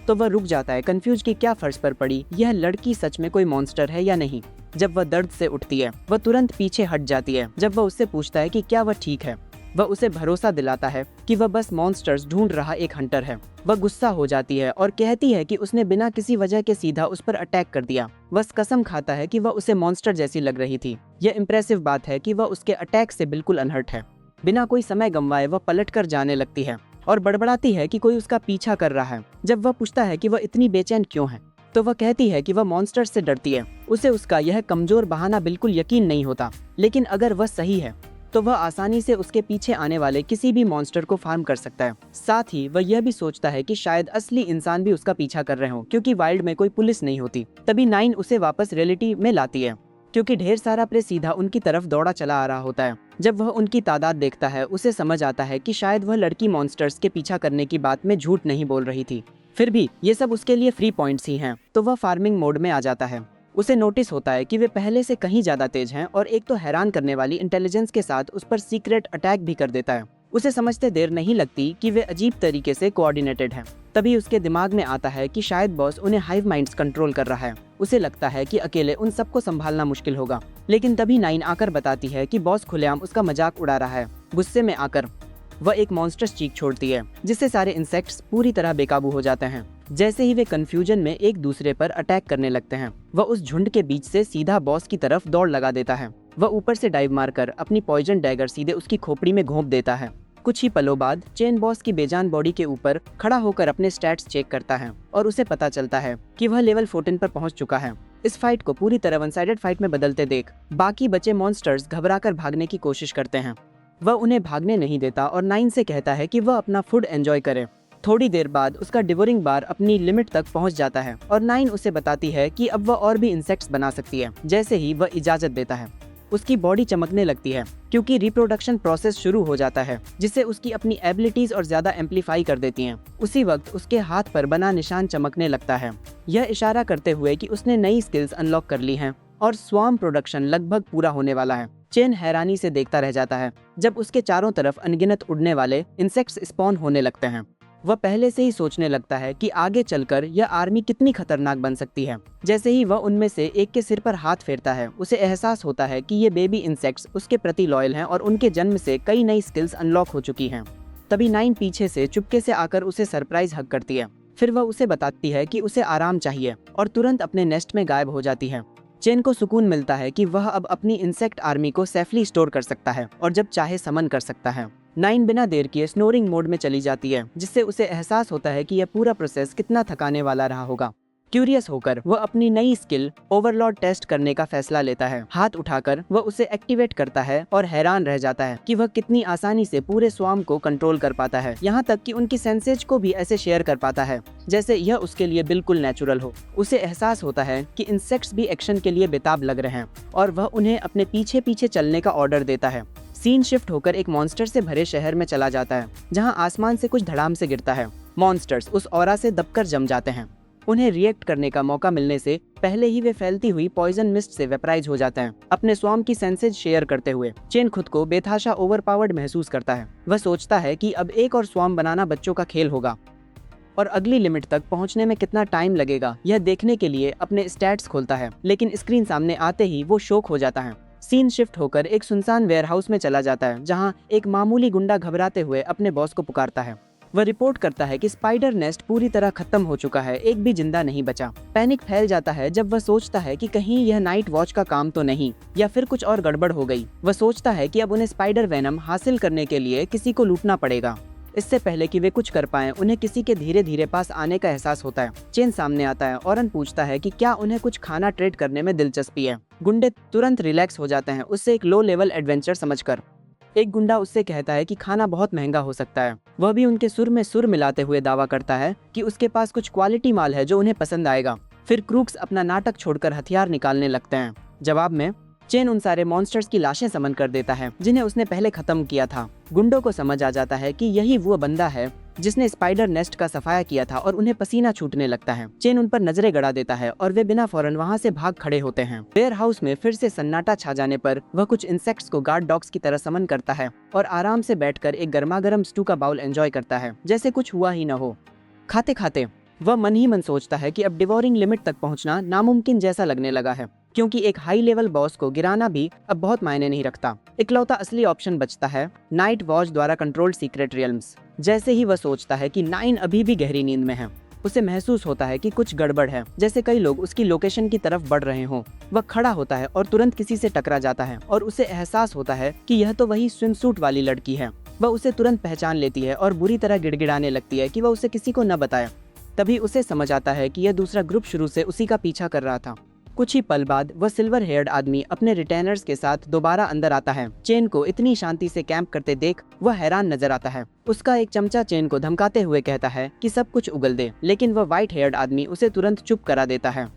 S1: तो वह रुक जाता है, कंफ्यूज कि क्या फर्श पर पड़ी यह लड़की सच में कोई मॉन्स्टर है या नहीं। जब वह दर्द से उठती है वह तुरंत पीछे हट जाती है। जब वह उससे पूछता है कि क्या वह ठीक है, वह उसे भरोसा दिलाता है कि वह बस मॉन्स्टर्स ढूंढ रहा एक हंटर है। वह गुस्सा हो जाती है और कहती है कि उसने बिना किसी वजह के सीधा उस पर अटैक कर दिया। वह कसम खाता है कि वह उसे मॉन्स्टर जैसी लग रही थी। यह इम्प्रेसिव बात है कि वह उसके अटैक से बिल्कुल अनहर्ट है। बिना कोई समय गंवाए वह पलट कर जाने लगती है और बड़बड़ाती है कि कोई उसका पीछा कर रहा है। जब वह पूछता है कि वह इतनी बेचैन क्यों है, तो वह कहती है कि वह मॉन्स्टर से डरती है। उसे उसका यह कमजोर बहाना बिल्कुल यकीन नहीं होता, लेकिन अगर वह सही है तो वह आसानी से उसके पीछे आने वाले किसी भी मॉन्स्टर को फार्म कर सकता है। साथ ही वह यह भी सोचता है कि शायद असली इंसान भी उसका पीछा कर रहे हों, क्योंकि वाइल्ड में कोई पुलिस नहीं होती। तभी 9 उसे वापस रियलिटी में लाती है, क्योंकि ढेर सारा प्रे सीधा उनकी तरफ दौड़ा चला आ रहा होता है। जब वह उनकी तादाद देखता है उसे समझ आता है कि शायद वह लड़की मॉन्स्टर्स के पीछा करने की बात में झूठ नहीं बोल रही थी। फिर भी ये सब उसके लिए फ्री पॉइंट्स ही हैं, तो वह फार्मिंग मोड में आ जाता है। उसे नोटिस होता है कि वे पहले से कहीं ज्यादा तेज हैं और एक तो हैरान करने वाली इंटेलिजेंस के साथ उस पर सीक्रेट अटैक भी कर देता है। उसे समझते देर नहीं लगती कि वे अजीब तरीके से कोऑर्डिनेटेड हैं। तभी उसके दिमाग में आता है कि शायद बॉस उन्हें हाइव माइंड्स कंट्रोल कर रहा है। उसे लगता है कि अकेले उन सबको संभालना मुश्किल होगा, लेकिन तभी 9 आकर बताती है कि बॉस खुलेआम उसका मजाक उड़ा रहा है। गुस्से में आकर वह एक मॉन्स्टर्स चीख छोड़ती है, जिससे सारे इंसेक्ट्स पूरी तरह बेकाबू हो जाते हैं। जैसे ही वे कंफ्यूजन में एक दूसरे पर अटैक करने लगते हैं, वह उस झुंड के बीच से सीधा बॉस की तरफ दौड़ लगा देता है। वह ऊपर से डाइव मारकर अपनी पॉइजन डैगर सीधे उसकी खोपड़ी में घोंप देता है। कुछ ही पलों बाद चेन बॉस की बेजान बॉडी के ऊपर खड़ा होकर अपने स्टैट्स चेक करता है और उसे पता चलता है कि वह लेवल 14 पर पहुंच चुका है। इस फाइट को पूरी तरह वन साइडेड फाइट में बदलते देख बाकी बचे मॉन्स्टर्स घबराकर भागने की कोशिश करते हैं। वह उन्हें भागने नहीं देता और 9 से कहता है कि वह अपना फूड एंजॉय करे। थोड़ी देर बाद उसका डिवोरिंग बार अपनी लिमिट तक पहुंच जाता है और 9 उसे बताती है कि अब वह और भी इंसेक्ट्स बना सकती है। जैसे ही वह इजाजत देता है उसकी बॉडी चमकने लगती है, क्योंकि रिप्रोडक्शन प्रोसेस शुरू हो जाता है, जिससे उसकी अपनी एबिलिटीज और ज्यादा एम्पलीफाई कर देती हैं। उसी वक्त उसके हाथ पर बना निशान चमकने लगता है, यह इशारा करते हुए कि उसने नई स्किल्स अनलॉक कर ली हैं और स्वार्म प्रोडक्शन लगभग पूरा होने वाला है। चेन हैरानी से देखता रह जाता है जब उसके चारों तरफ अनगिनत उड़ने वाले इंसेक्ट्स स्पॉन होने लगते हैं। वह पहले से ही सोचने लगता है कि आगे चलकर यह आर्मी कितनी खतरनाक बन सकती है। जैसे ही वह उनमें से एक के सिर पर हाथ फेरता है, उसे एहसास होता है कि ये बेबी इंसेक्ट्स उसके प्रति लॉयल हैं और उनके जन्म से कई नई स्किल्स अनलॉक हो चुकी हैं। तभी 9 पीछे से चुपके से आकर उसे सरप्राइज हग करती है। फिर वह उसे बताती है कि उसे आराम चाहिए और तुरंत अपने नेस्ट में गायब हो जाती है। चेन को सुकून मिलता है कि वह अब अपनी इंसेक्ट आर्मी को सेफली स्टोर कर सकता है और जब चाहे समन कर सकता है। 9 बिना देर किए स्नोरिंग मोड में चली जाती है, जिससे उसे एहसास होता है कि यह पूरा प्रोसेस कितना थकाने वाला रहा होगा। क्यूरियस होकर वह अपनी नई स्किल ओवरलॉर्ड टेस्ट करने का फैसला लेता है। हाथ उठाकर वह उसे एक्टिवेट करता है और हैरान रह जाता है कि वह कितनी आसानी से पूरे स्वार्म को कंट्रोल कर पाता है, यहाँ तक कि उनकी सेंसेज को भी ऐसे शेयर कर पाता है जैसे यह उसके लिए बिल्कुल नेचुरल हो। उसे एहसास होता है कि इंसेक्ट्स भी एक्शन के लिए बेताब लग रहे हैं और वह उन्हें अपने पीछे पीछे चलने का ऑर्डर देता है। सीन शिफ्ट होकर एक मॉन्स्टर से भरे शहर में चला जाता है, जहां आसमान से कुछ धड़ाम से गिरता है। मॉन्स्टर्स उस ऑरा से दबकर जम जाते हैं। उन्हें रिएक्ट करने का मौका मिलने से पहले ही वे फैलती हुई पॉइजन मिस्ट से वेपराइज हो जाते हैं। अपने स्वार्म की सेंसेज शेयर करते हुए चेन खुद को बेतहाशा ओवरपावर्ड महसूस करता है। वह सोचता है कि अब एक और स्वार्म बनाना बच्चों का खेल होगा और अगली लिमिट तक पहुंचने में कितना टाइम लगेगा यह देखने के लिए अपने स्टैट्स खोलता है, लेकिन स्क्रीन सामने आते ही वो शॉक हो जाता है। सीन शिफ्ट होकर एक सुनसान वेयरहाउस में चला जाता है, जहां एक मामूली गुंडा घबराते हुए अपने बॉस को पुकारता है। वह रिपोर्ट करता है कि स्पाइडर नेस्ट पूरी तरह खत्म हो चुका है, एक भी जिंदा नहीं बचा। पैनिक फैल जाता है जब वह सोचता है कि कहीं यह नाइट वॉच का काम तो नहीं या फिर कुछ और गड़बड़ हो गई। वह सोचता है कि अब उन्हें स्पाइडर वेनम हासिल करने के लिए किसी को लूटना पड़ेगा। इससे पहले कि वे कुछ कर पाएं, उन्हें किसी के धीरे धीरे पास आने का एहसास होता है। चेन सामने आता है और पूछता है कि क्या उन्हें कुछ खाना ट्रेड करने में दिलचस्पी है। गुंडे तुरंत रिलैक्स हो जाते हैं उससे एक लो लेवल एडवेंचर समझकर। एक गुंडा उससे कहता है कि खाना बहुत महंगा हो सकता है। वह भी उनके सुर में सुर मिलाते हुए दावा करता है कि उसके पास कुछ क्वालिटी माल है जो उन्हें पसंद आएगा। फिर क्रूक्स अपना नाटक छोड़कर हथियार निकालने लगते हैं। जवाब में चेन उन सारे मॉन्स्टर्स की लाशें समन कर देता है जिन्हें उसने पहले खत्म किया था। गुंडों को समझ आ जाता है कि यही वो बंदा है जिसने स्पाइडर नेस्ट का सफाया किया था और उन्हें पसीना छूटने लगता है। चेन उन पर नजरें गड़ा देता है और वे बिना फौरन वहां से भाग खड़े होते हैं। वेयर हाउस में फिर से सन्नाटा छा जाने पर वह कुछ इंसेक्ट्स को गार्ड डॉग्स की तरह समन करता है और आराम से बैठकर एक गर्मागर्म स्टू का बाउल एंजॉय करता है जैसे कुछ हुआ ही न हो। खाते खाते वह मन ही मन सोचता है कि अब डिवोरिंग लिमिट तक पहुंचना नामुमकिन जैसा लगने लगा है, क्योंकि एक हाई लेवल बॉस को गिराना भी अब बहुत मायने नहीं रखता। इकलौता असली ऑप्शन बचता है नाइट वॉच द्वारा कंट्रोल्ड सीक्रेट रियल्म्स। जैसे ही वह सोचता है कि नाइन अभी भी गहरी नींद में है, उसे महसूस होता है कि कुछ गड़बड़ है, जैसे कई लोग उसकी लोकेशन की तरफ बढ़ रहे हों। वह खड़ा होता है और तुरंत किसी से टकरा जाता है और उसे एहसास होता है कि यह तो वही स्विमसूट वाली लड़की है। वह उसे तुरंत पहचान लेती है और बुरी तरह गिड़गिड़ाने लगती है कि वह उसे किसी को न बताए। तभी उसे समझ आता है कि यह दूसरा ग्रुप शुरू से उसी का पीछा कर रहा था। कुछ ही पल बाद वह सिल्वर हेयर्ड आदमी अपने रिटेनर्स के साथ दोबारा अंदर आता है। चेन को इतनी शांति से कैंप करते देख वह हैरान नजर आता है। उसका एक चमचा चेन को धमकाते हुए कहता है कि सब कुछ उगल दे, लेकिन वह व्हाइट हेयर्ड आदमी उसे तुरंत चुप करा देता है।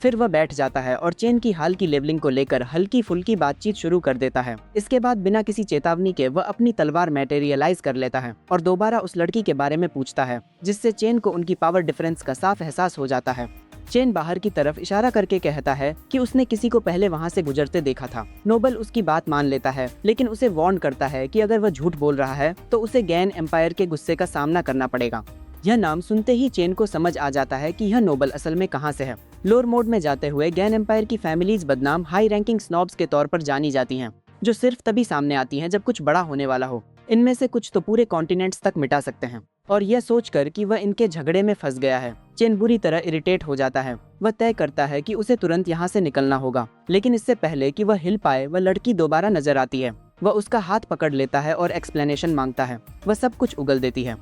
S1: फिर वह बैठ जाता है और चेन की हाल की लेवलिंग को लेकर हल्की फुल्की बातचीत शुरू कर देता है। इसके बाद बिना किसी चेतावनी के वह अपनी तलवार मैटेरियलाइज कर लेता है और दोबारा उस लड़की के बारे में पूछता है, जिससे चेन को उनकी पावर डिफरेंस का साफ एहसास हो जाता है। चेन बाहर की तरफ इशारा करके कहता है कि उसने किसी को पहले वहां से गुजरते देखा था। नोबल उसकी बात मान लेता है, लेकिन उसे वार्न करता है कि अगर वह झूठ बोल रहा है तो उसे गैन एम्पायर के गुस्से का सामना करना पड़ेगा। यह नाम सुनते ही चेन को समझ आ जाता है कि यह नोबल असल में कहां से है। लोअर मोड में जाते हुए गैन एम्पायर की फैमिलीज बदनाम हाई रैंकिंग स्नॉब्स के तौर पर जानी जाती हैं, जो सिर्फ तभी सामने आती हैं जब कुछ बड़ा होने वाला हो। इनमें से कुछ तो पूरे कॉन्टिनेंट्स तक मिटा सकते हैं। और यह सोचकर कि वह इनके झगड़े में फंस गया है, चेन बुरी तरह इरिटेट हो जाता है। वह तय करता है कि उसे तुरंत यहाँ से निकलना होगा, लेकिन इससे पहले कि वह हिल पाए वह लड़की दोबारा नजर आती है। वह उसका हाथ पकड़ लेता है और एक्सप्लेनेशन मांगता है। वह सब कुछ उगल देती है,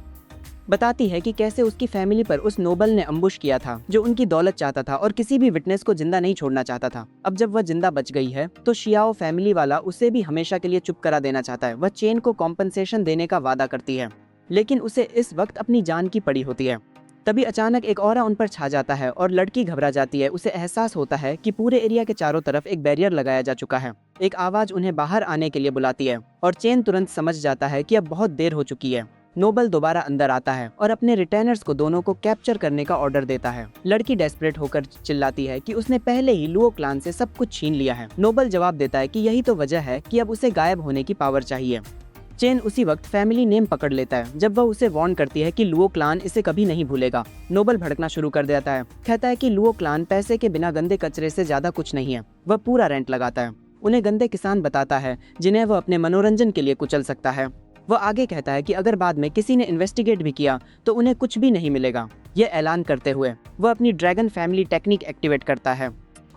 S1: बताती है कि कैसे उसकी फैमिली पर उस नोबल ने अम्बुश किया था जो उनकी दौलत चाहता था और किसी भी विटनेस को जिंदा नहीं छोड़ना चाहता था। अब जब वह जिंदा बच गई है तो शियाओ फैमिली वाला उसे भी हमेशा के लिए चुप करा देना चाहता है। वह चेन को कॉम्पनसेशन देने का वादा करती है, लेकिन उसे इस वक्त अपनी जान की पड़ी होती है। तभी अचानक एक ऑरा उन पर छा जाता है और लड़की घबरा जाती है। उसे एहसास होता है कि पूरे एरिया के चारों तरफ एक बैरियर लगाया जा चुका है। एक आवाज उन्हें बाहर आने के लिए बुलाती है और चेन तुरंत समझ जाता है कि अब बहुत देर हो चुकी है। नोबल दोबारा अंदर आता है और अपने रिटेनर्स को दोनों को कैप्चर करने का ऑर्डर देता है। लड़की डेस्परेट होकर चिल्लाती है कि उसने पहले ही लुओ क्लान से सब कुछ छीन लिया है। नोबल जवाब देता है कि यही तो वजह है कि अब उसे गायब होने की पावर चाहिए। चेन उसी वक्त फैमिली नेम पकड़ लेता है जब वह उसे वार्न करती है कि लुओ क्लान इसे कभी नहीं भूलेगा। नोबल भड़कना शुरू कर देता है, कहता है कि लुओ क्लान पैसे के बिना गंदे कचरे से ज्यादा कुछ नहीं है। वह पूरा रेंट लगाता है, उन्हें गंदे किसान बताता है जिन्हें वह अपने मनोरंजन के लिए कुचल सकता है। वह आगे कहता है कि अगर बाद में किसी ने इन्वेस्टिगेट भी किया तो उन्हें कुछ भी नहीं मिलेगा। यह ऐलान करते हुए वह अपनी ड्रैगन फैमिली टेक्निक एक्टिवेट करता है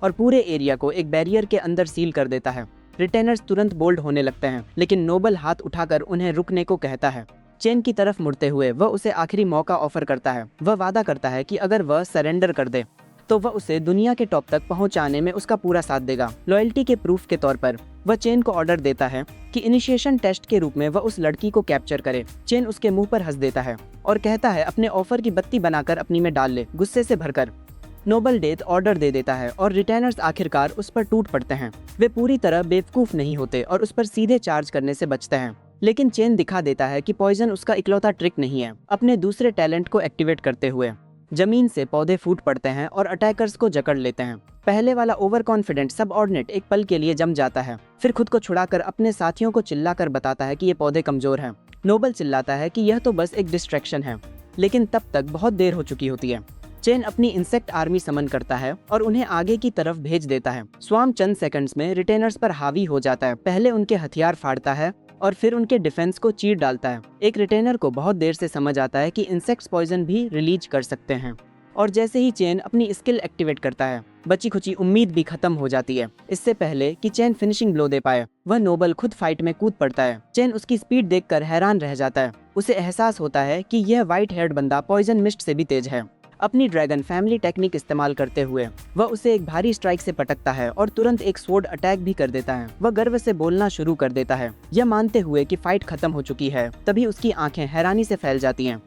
S1: और पूरे एरिया को एक बैरियर के अंदर सील कर देता है। रिटेनर्स तुरंत बोल्ड होने लगते हैं, लेकिन नोबल हाथ उठाकर उन्हें रुकने को कहता है। चेन की तरफ मुड़ते हुए वह उसे आखिरी मौका ऑफर करता है। वह वादा करता है कि अगर वह सरेंडर कर दे तो वह उसे दुनिया के टॉप तक पहुंचाने में उसका पूरा साथ देगा। लॉयल्टी के प्रूफ के तौर पर वह चेन को ऑर्डर देता है कि इनिशिएशन टेस्ट के रूप में वह उस लड़की को कैप्चर करे। चेन उसके मुंह पर हंस देता है और कहता है अपने ऑफर की बत्ती बनाकर अपनी में डाल ले, गुस्से से भरकर। नोबल डेथ ऑर्डर दे देता है और रिटेनर्स आखिरकार उस पर टूट पड़ते हैं। वे पूरी तरह बेवकूफ नहीं होते और उस पर सीधे चार्ज करने से बचते हैं, लेकिन चेन दिखा देता है कि पॉइजन उसका इकलौता ट्रिक नहीं है। अपने दूसरे टैलेंट को एक्टिवेट करते हुए जमीन से पौधे फूट पड़ते हैं और अटैकर्स को जकड़ लेते हैं। पहले वाला ओवर कॉन्फिडेंट सबऑर्डिनेट एक पल के लिए जम जाता है, फिर खुद को छुड़ाकर अपने साथियों को चिल्लाकर बताता है कि ये पौधे कमजोर हैं। नोबल चिल्लाता है कि यह तो बस एक डिस्ट्रैक्शन है, लेकिन तब तक बहुत देर हो चुकी होती है। चेन अपनी इंसेक्ट आर्मी समन करता है और उन्हें आगे की तरफ भेज देता है। स्वाम चंद सेकंड्स में रिटेनर्स पर हावी हो जाता है। पहले उनके हथियार फाड़ता है और फिर उनके डिफेंस को चीर डालता है। एक रिटेनर को बहुत देर से समझ आता है कि इंसेक्ट्स पॉइजन भी रिलीज कर सकते हैं, और जैसे ही चेन अपनी स्किल एक्टिवेट करता है बची खुची उम्मीद भी खत्म हो जाती है। इससे पहले कि चेन फिनिशिंग ब्लो दे पाए, वह नोबल खुद फाइट में कूद पड़ता है। चेन उसकी स्पीड देखकर हैरान रह जाता है। उसे एहसास होता है कि यह व्हाइट हेयर्ड बंदा पॉइजन मिस्ट से भी तेज है। अपनी ड्रैगन फैमिली टेक्निक इस्तेमाल करते हुए वह उसे एक भारी स्ट्राइक से पटकता है और तुरंत एक स्वॉर्ड अटैक भी कर देता है। वह गर्व से बोलना शुरू कर देता है, यह मानते हुए कि फाइट खत्म हो चुकी है। तभी उसकी आंखें हैरानी से फैल जाती हैं।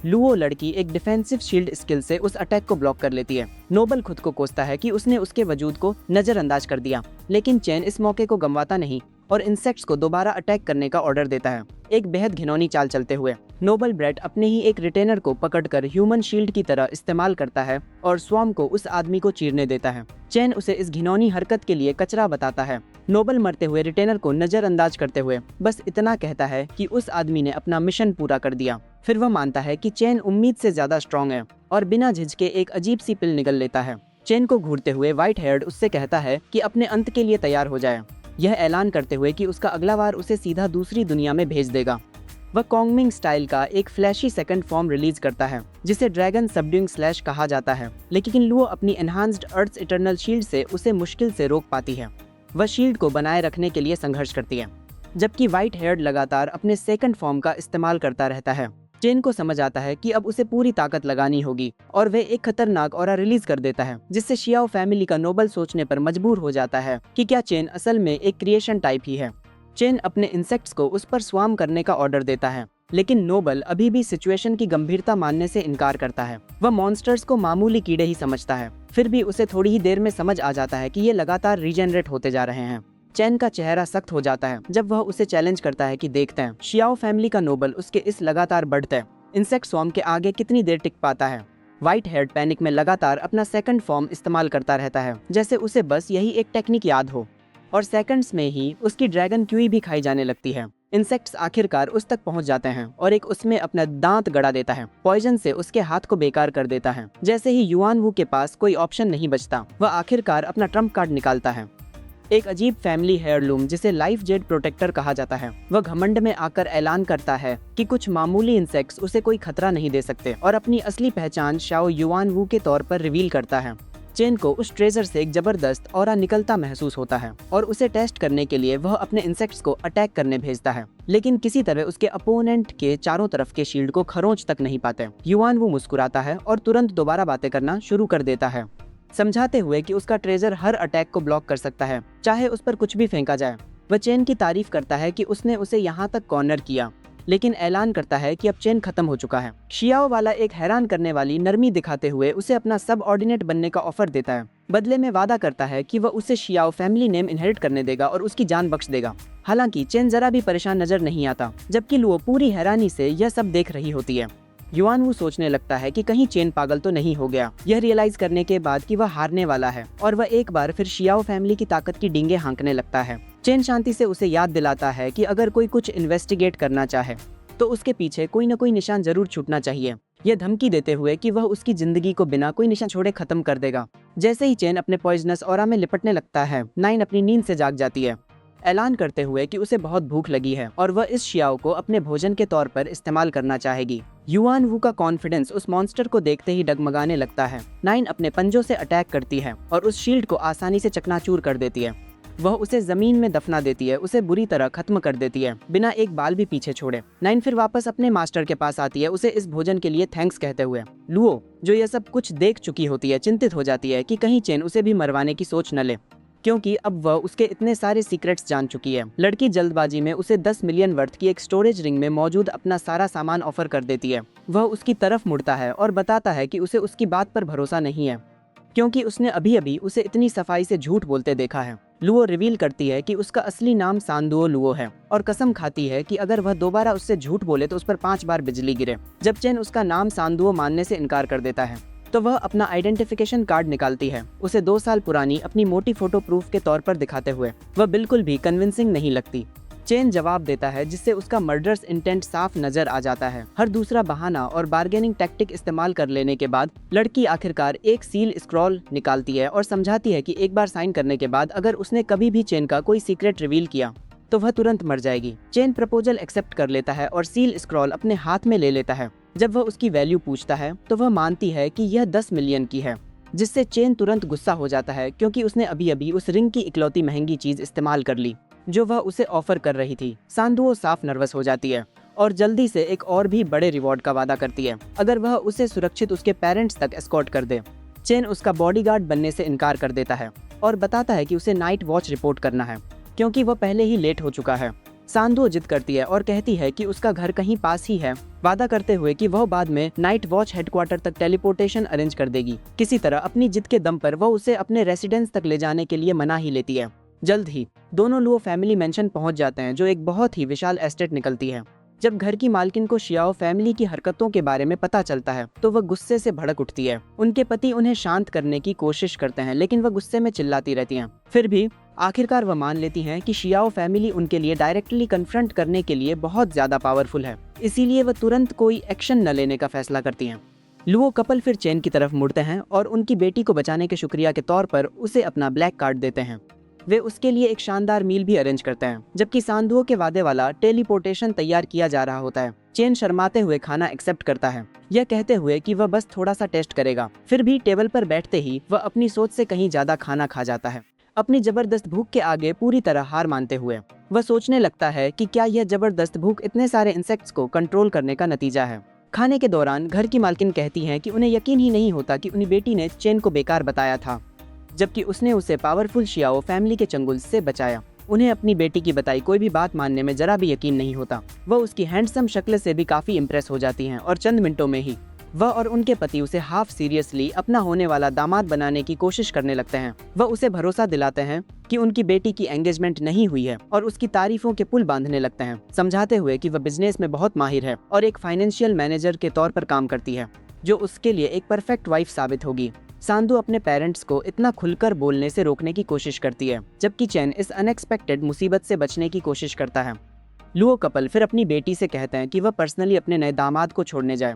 S1: लुओ लड़की एक डिफेंसिव शील्ड स्किल से उस अटैक को ब्लॉक कर लेती है। नोबल खुद को कोसता है कि उसने उसके वजूद को नजरअंदाज कर दिया, लेकिन चेन इस मौके को गंवाता नहीं और इंसेक्ट्स को दोबारा अटैक करने का ऑर्डर देता है। एक बेहद घिनौनी चाल चलते हुए नोबल ब्रेड अपने ही एक रिटेनर को पकड़कर ह्यूमन शील्ड की तरह इस्तेमाल करता है और स्वाम को उस आदमी को चीरने देता है। चेन उसे इस घिनौनी हरकत के लिए कचरा बताता है। नोबल मरते हुए रिटेनर को नजरअंदाज करते हुए बस इतना कहता है कि उस आदमी ने अपना मिशन पूरा कर दिया। फिर वह मानता है कि चेन उम्मीद से ज्यादा स्ट्रॉन्ग है और बिना झिझके एक अजीब सी पिल निगल लेता है। चेन को घूरते हुए व्हाइट हेयर्ड उससे कहता है कि अपने अंत के लिए तैयार हो जाए, यह ऐलान करते हुए कि उसका अगला वार उसे सीधा दूसरी दुनिया में भेज देगा। वह कॉन्गमिंग स्टाइल का एक फ्लैशी सेकंड फॉर्म रिलीज करता है जिसे ड्रैगन सबड्यूइंग स्लैश कहा जाता है, लेकिन लुओ अपनी एनहांस्ड अर्थ इटर्नल शील्ड से उसे मुश्किल से रोक पाती है। वह शील्ड को बनाए रखने के लिए संघर्ष करती है, जबकि व्हाइट हेयर्ड लगातार अपने सेकंड फॉर्म का इस्तेमाल करता रहता है। चेन को समझ आता है कि अब उसे पूरी ताकत लगानी होगी और वह एक खतरनाक ऑरा रिलीज कर देता है, जिससे शियाओ फैमिली का नोबल सोचने पर मजबूर हो जाता है कि क्या चेन असल में एक क्रिएशन टाइप ही है। चेन अपने इंसेक्ट्स को उस पर स्वाम करने का ऑर्डर देता है, लेकिन नोबल अभी भी सिचुएशन की गंभीरता मानने से इनकार करता है। वह मॉन्स्टर्स को मामूली कीड़े ही समझता है। फिर भी उसे थोड़ी ही देर में समझ आ जाता है कि ये लगातार रीजेनरेट होते जा रहे हैं। चेन का चेहरा सख्त हो जाता है जब वह उसे चैलेंज करता है कि देखते हैं शियाओ फैमिली का नोबल उसके इस लगातार बढ़ते इंसेक्ट स्वार्म के आगे कितनी देर टिक पाता है। व्हाइट हेयर्ड पैनिक में लगातार अपना सेकंड फॉर्म इस्तेमाल करता रहता है, जैसे उसे बस यही एक टेक्निक याद हो, और सेकंड्स में ही उसकी ड्रैगन क्यूई भी खाई जाने लगती है। इंसेक्ट्स आखिरकार उस तक पहुंच जाते हैं और एक उसमें अपना दांत गड़ा देता है। पॉइजन से उसके हाथ को बेकार कर देता है। जैसे ही युआन वू के पास कोई ऑप्शन नहीं बचता, वह आखिरकार अपना ट्रम्प कार्ड निकालता है, एक अजीब फैमिली हेयरलूम जिसे लाइफ जेड प्रोटेक्टर कहा जाता है। वह घमंड में आकर ऐलान करता है कि कुछ मामूली इंसेक्ट्स उसे कोई खतरा नहीं दे सकते और अपनी असली पहचान शाओ युआन वू के तौर पर रिवील करता है। चेन को उस ट्रेजर से एक जबरदस्त ऑरा निकलता महसूस होता है और उसे टेस्ट करने के लिए वह अपने इंसेक्ट्स को अटैक करने भेजता है, लेकिन किसी तरह उसके अपोनेंट के चारों तरफ के शील्ड को खरोंच तक नहीं पाते। युआन वू मुस्कुराता है और तुरंत दोबारा बातें करना शुरू कर देता है, समझाते हुए कि उसका ट्रेजर हर अटैक को ब्लॉक कर सकता है, चाहे उस पर कुछ भी फेंका जाए। वह चेन की तारीफ करता है कि उसने उसे यहाँ तक कॉर्नर किया, लेकिन ऐलान करता है कि अब चेन खत्म हो चुका है। शियाओ वाला एक हैरान करने वाली नरमी दिखाते हुए उसे अपना सब ऑर्डिनेट बनने का ऑफर देता है। बदले में वादा करता है कि वह उसे शियाओ फैमिली नेम इनहेरिट करने देगा और उसकी जान बख्श देगा। हालांकि चेन जरा भी परेशान नजर नहीं आता, जबकि लुओ पूरी हैरानी से यह सब देख रही होती है। युआन वू सोचने लगता है कि कहीं चेन पागल तो नहीं हो गया, यह रियलाइज करने के बाद कि वह हारने वाला है, और वह एक बार फिर शियाओ फैमिली की ताकत की डींगे हाँकने लगता है। चेन शांति से उसे याद दिलाता है कि अगर कोई कुछ इन्वेस्टिगेट करना चाहे तो उसके पीछे कोई न कोई निशान जरूर छूटना चाहिए, यह धमकी देते हुए कि वह उसकी जिंदगी को बिना कोई निशान छोड़े खत्म कर देगा। जैसे ही चेन अपने पॉइजनस ऑरा में लिपटने लगता है, नाइन अपनी नींद से जाग जाती है, ऐलान करते हुए कि उसे बहुत भूख लगी है और वह इस शियाओ को अपने भोजन के तौर पर इस्तेमाल करना चाहेगी। युआन वू का कॉन्फिडेंस उस मॉन्स्टर को देखते ही डगमगाने लगता है। नाइन अपने पंजों से अटैक करती है और उस शील्ड को आसानी से चकनाचूर कर देती है। वह उसे जमीन में दफना देती है, उसे बुरी तरह खत्म कर देती है, बिना एक बाल भी पीछे छोड़े। नाइन फिर वापस अपने मास्टर के पास आती है, उसे इस भोजन के लिए थैंक्स कहते हुए। लुओ, जो यह सब कुछ देख चुकी होती है, चिंतित हो जाती है कि कहीं चेन उसे भी मरवाने की सोच न ले, क्योंकि अब वह उसके इतने सारे सीक्रेट्स जान चुकी है। लड़की जल्दबाजी में उसे 10 मिलियन वर्थ की एक स्टोरेज रिंग में मौजूद अपना सारा सामान ऑफर कर देती है। वह उसकी तरफ मुड़ता है और बताता है कि उसे उसकी बात पर भरोसा नहीं है, क्योंकि उसने अभी अभी उसे इतनी सफाई से झूठ बोलते देखा है। लुओ रिवील करती है कि उसका असली नाम सांदुओ लुओ है और कसम खाती है कि अगर वह दोबारा उससे झूठ बोले तो उस पर 5 बार बिजली गिरे। जब चेन उसका नाम सांदुओ मानने से इनकार कर देता है तो वह अपना आइडेंटिफिकेशन कार्ड निकालती है, उसे 2 साल पुरानी अपनी मोटी फोटो प्रूफ के तौर पर दिखाते हुए। वह बिल्कुल भी कन्विंसिंग नहीं लगती। चेन जवाब देता है, जिससे उसका मर्डरस इंटेंट साफ नजर आ जाता है। हर दूसरा बहाना और बार्गेनिंग टैक्टिक इस्तेमाल कर लेने के बाद लड़की आखिरकार एक सील स्क्रॉल निकालती है और समझाती है कि एक बार साइन करने के बाद अगर उसने कभी भी चेन का कोई सीक्रेट रिवील किया तो वह तुरंत मर जाएगी। चेन प्रपोजल एक्सेप्ट कर लेता है और सील स्क्रॉल अपने हाथ में ले लेता है। जब वह उसकी वैल्यू पूछता है तो वह मानती है कि यह 10 मिलियन की है। जिससे चेन तुरंत गुस्सा हो जाता है क्योंकि उसने अभी अभी उस रिंग की इकलौती महंगी चीज इस्तेमाल कर ली जो वह उसे ऑफर कर रही थी। सांधुओ साफ नर्वस हो जाती है और जल्दी से एक और भी बड़े रिवॉर्ड का वादा करती है अगर वह उसे सुरक्षित उसके पेरेंट्स तक एस्कॉर्ट कर दे। चेन उसका बॉडीगार्ड बनने से इनकार कर देता है और बताता है कि उसे नाइट वॉच रिपोर्ट करना है क्योंकि वह पहले ही लेट हो चुका है। सांधुओ जिद करती है और कहती है कि उसका घर कहीं पास ही है, वादा करते हुए कि वह बाद में नाइट वॉच हेडक्वार्टर तक टेलीपोर्टेशन अरेंज कर देगी। किसी तरह अपनी जिद के दम पर वह उसे अपने रेसिडेंस तक ले जाने के लिए मना ही लेती है। जल्द ही दोनों लुओ फैमिली मेंशन पहुंच जाते हैं जो एक बहुत ही विशाल एस्टेट निकलती है। जब घर की मालकिन को शियाओ फैमिली की हरकतों के बारे में पता चलता है तो वह गुस्से से भड़क उठती है। उनके पति उन्हें शांत करने की कोशिश करते हैं लेकिन वह गुस्से में चिल्लाती रहती हैं। फिर भी आखिरकार वह मान लेती हैं कि शियाओ फैमिली उनके लिए डायरेक्टली कन्फ्रंट करने के लिए बहुत ज्यादा पावरफुल है, इसीलिए वह तुरंत कोई एक्शन न लेने का फैसला करती हैं। लुओ कपल फिर चेन की तरफ मुड़ते हैं और उनकी बेटी को बचाने के शुक्रिया के तौर पर उसे अपना ब्लैक कार्ड देते हैं। वे उसके लिए एक शानदार मील भी अरेंज करते हैं जबकि सांधुओं के वादे वाला टेलीपोर्टेशन तैयार किया जा रहा होता है। चेन शर्माते हुए खाना एक्सेप्ट करता है, यह कहते हुए कि वह बस थोड़ा सा टेस्ट करेगा। फिर भी टेबल पर बैठते ही वह अपनी सोच से कहीं ज्यादा खाना खा जाता है। अपनी जबरदस्त भूख के आगे पूरी तरह हार मानते हुए वह सोचने लगता है कि क्या यह जबरदस्त भूख इतने सारे इंसेक्ट्स को कंट्रोल करने का नतीजा है। खाने के दौरान घर की मालकिन कहती है कि उन्हें यकीन ही नहीं होता कि उनकी बेटी ने चेन को बेकार बताया था, जबकि उसने उसे पावरफुल शियाओ फैमिली के चंगुल से बचाया। उन्हें अपनी बेटी की बताई कोई भी बात मानने में जरा भी यकीन नहीं होता। वह उसकी हैंडसम शक्ल से भी काफी इम्प्रेस हो जाती हैं और चंद मिनटों में ही वह और उनके पति उसे हाफ सीरियसली अपना होने वाला दामाद बनाने की कोशिश करने लगते हैं। वह उसे भरोसा दिलाते हैं कि उनकी बेटी की एंगेजमेंट नहीं हुई है और उसकी तारीफों के पुल बांधने लगते हैं, समझाते हुए कि वह बिजनेस में बहुत माहिर है और एक फाइनेंशियल मैनेजर के तौर पर काम करती है जो उसके लिए एक परफेक्ट वाइफ साबित होगी। सांधु अपने पेरेंट्स को इतना खुलकर बोलने से रोकने की कोशिश करती है जबकि चैन इस अनएक्सपेक्टेड मुसीबत से बचने की कोशिश करता है। लुओ कपल फिर अपनी बेटी से कहते हैं कि वह पर्सनली अपने नए दामाद को छोड़ने जाए,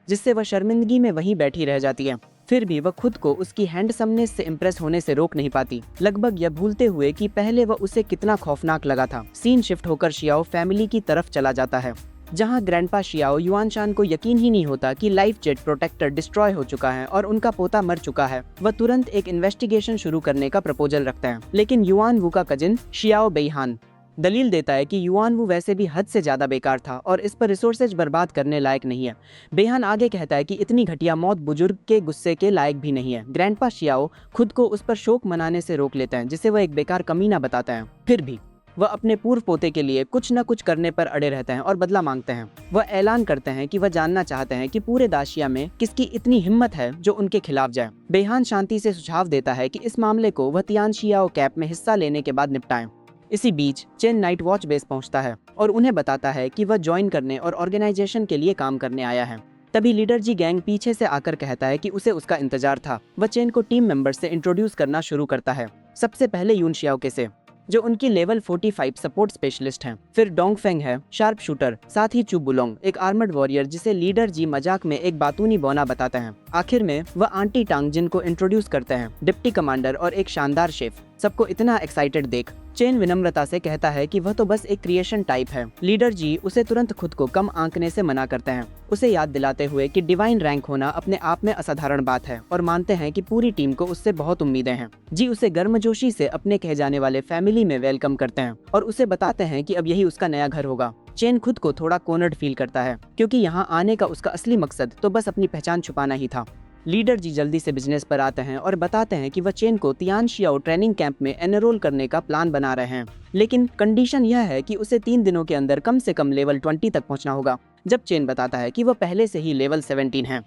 S1: जिससे वह शर्मिंदगी में वहीं बैठी रह जाती है। फिर भी वह खुद को उसकी हैंडसमनेस से इम्प्रेस होने से रोक नहीं पाती, लगभग यह भूलते हुए कि पहले वह उसे कितना खौफनाक लगा था। सीन शिफ्ट होकर शियाओ फैमिली की तरफ चला जाता है जहां ग्रैंडपा शियाओ युआनशान को यकीन ही नहीं होता कि लाइफ जेट प्रोटेक्टर डिस्ट्रॉय हो चुका है और उनका पोता मर चुका है। वह तुरंत एक इन्वेस्टिगेशन शुरू करने का प्रपोजल रखते हैं, लेकिन युआन वू का कजिन शियाओ बेईहान दलील देता है कि युआन वू वैसे भी हद से ज्यादा बेकार था और इस पर रिसोर्सेज बर्बाद करने लायक नहीं है। बेहान आगे कहता है कि इतनी घटिया मौत बुजुर्ग के गुस्से के लायक भी नहीं है। ग्रैंडपा शियाओ खुद को उस पर शोक मनाने से रोक लेते हैं, जिसे वह एक बेकार कमीना बताते हैं। फिर भी वह अपने पूर्व पोते के लिए कुछ न कुछ करने पर अड़े रहते हैं और बदला मांगते हैं। वह ऐलान करते हैं कि वह जानना चाहते हैं कि पूरे दाशिया में किसकी इतनी हिम्मत है जो उनके खिलाफ जाए। बेहान शांति से सुझाव देता है कि इस मामले को वह तियान शियाओ कैप में हिस्सा लेने के बाद निपटाएं। इसी बीच चेन नाइट वॉच बेस पहुंचता है और उन्हें बताता है कि वह ज्वाइन करने और ऑर्गेनाइजेशन के लिए काम करने आया है। तभी लीडर जी गैंग पीछे से आकर कहता है कि उसे उसका इंतजार था। वह चेन को टीम मेंबर्स से इंट्रोड्यूस करना शुरू करता है, सबसे पहले यून शियाओ के से, जो उनकी लेवल 45 सपोर्ट स्पेशलिस्ट हैं। फिर डोंग फेंग है शार्प शूटर, साथ ही चू बुलोंग एक आर्मर्ड वॉरियर जिसे लीडर जी मजाक में एक बातूनी बौना बताते हैं। आखिर में वह आंटी टांग जिन को इंट्रोड्यूस करते हैं, डिप्टी कमांडर और एक शानदार शेफ। सबको इतना एक्साइटेड देख चेन विनम्रता से कहता है कि वह तो बस एक क्रिएशन टाइप है। लीडर जी उसे तुरंत खुद को कम आंकने से मना करते हैं, उसे याद दिलाते हुए कि डिवाइन रैंक होना अपने आप में असाधारण बात है और मानते हैं कि पूरी टीम को उससे बहुत उम्मीदें हैं। जी उसे गर्मजोशी से अपने कहे जाने वाले फैमिली में वेलकम करते हैं और उसे बताते हैं कि अब यही उसका नया घर होगा। चेन खुद को थोड़ा कॉर्नर्ड फील करता है क्योंकि यहाँ आने का उसका असली मकसद तो बस अपनी पहचान छुपाना ही था। लीडर जी जल्दी से बिजनेस पर आते हैं और बताते हैं कि वह चेन को तियान शियाओ ट्रेनिंग कैंप में एनरोल करने का प्लान बना रहे हैं, लेकिन कंडीशन यह है कि उसे 3 दिनों के अंदर कम से कम लेवल 20 तक पहुंचना होगा। जब चेन बताता है कि वह पहले से ही लेवल 17 है,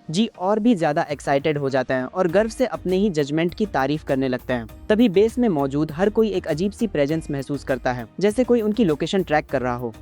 S1: जी और भी ज्यादा एक्साइटेड हो जाते हैं और गर्व से अपने ही जजमेंट की तारीफ करने लगते हैं। तभी बेस में मौजूद हर कोई एक अजीब सी प्रेजेंस महसूस करता है, जैसे कोई उनकी लोकेशन ट्रैक कर रहा हो।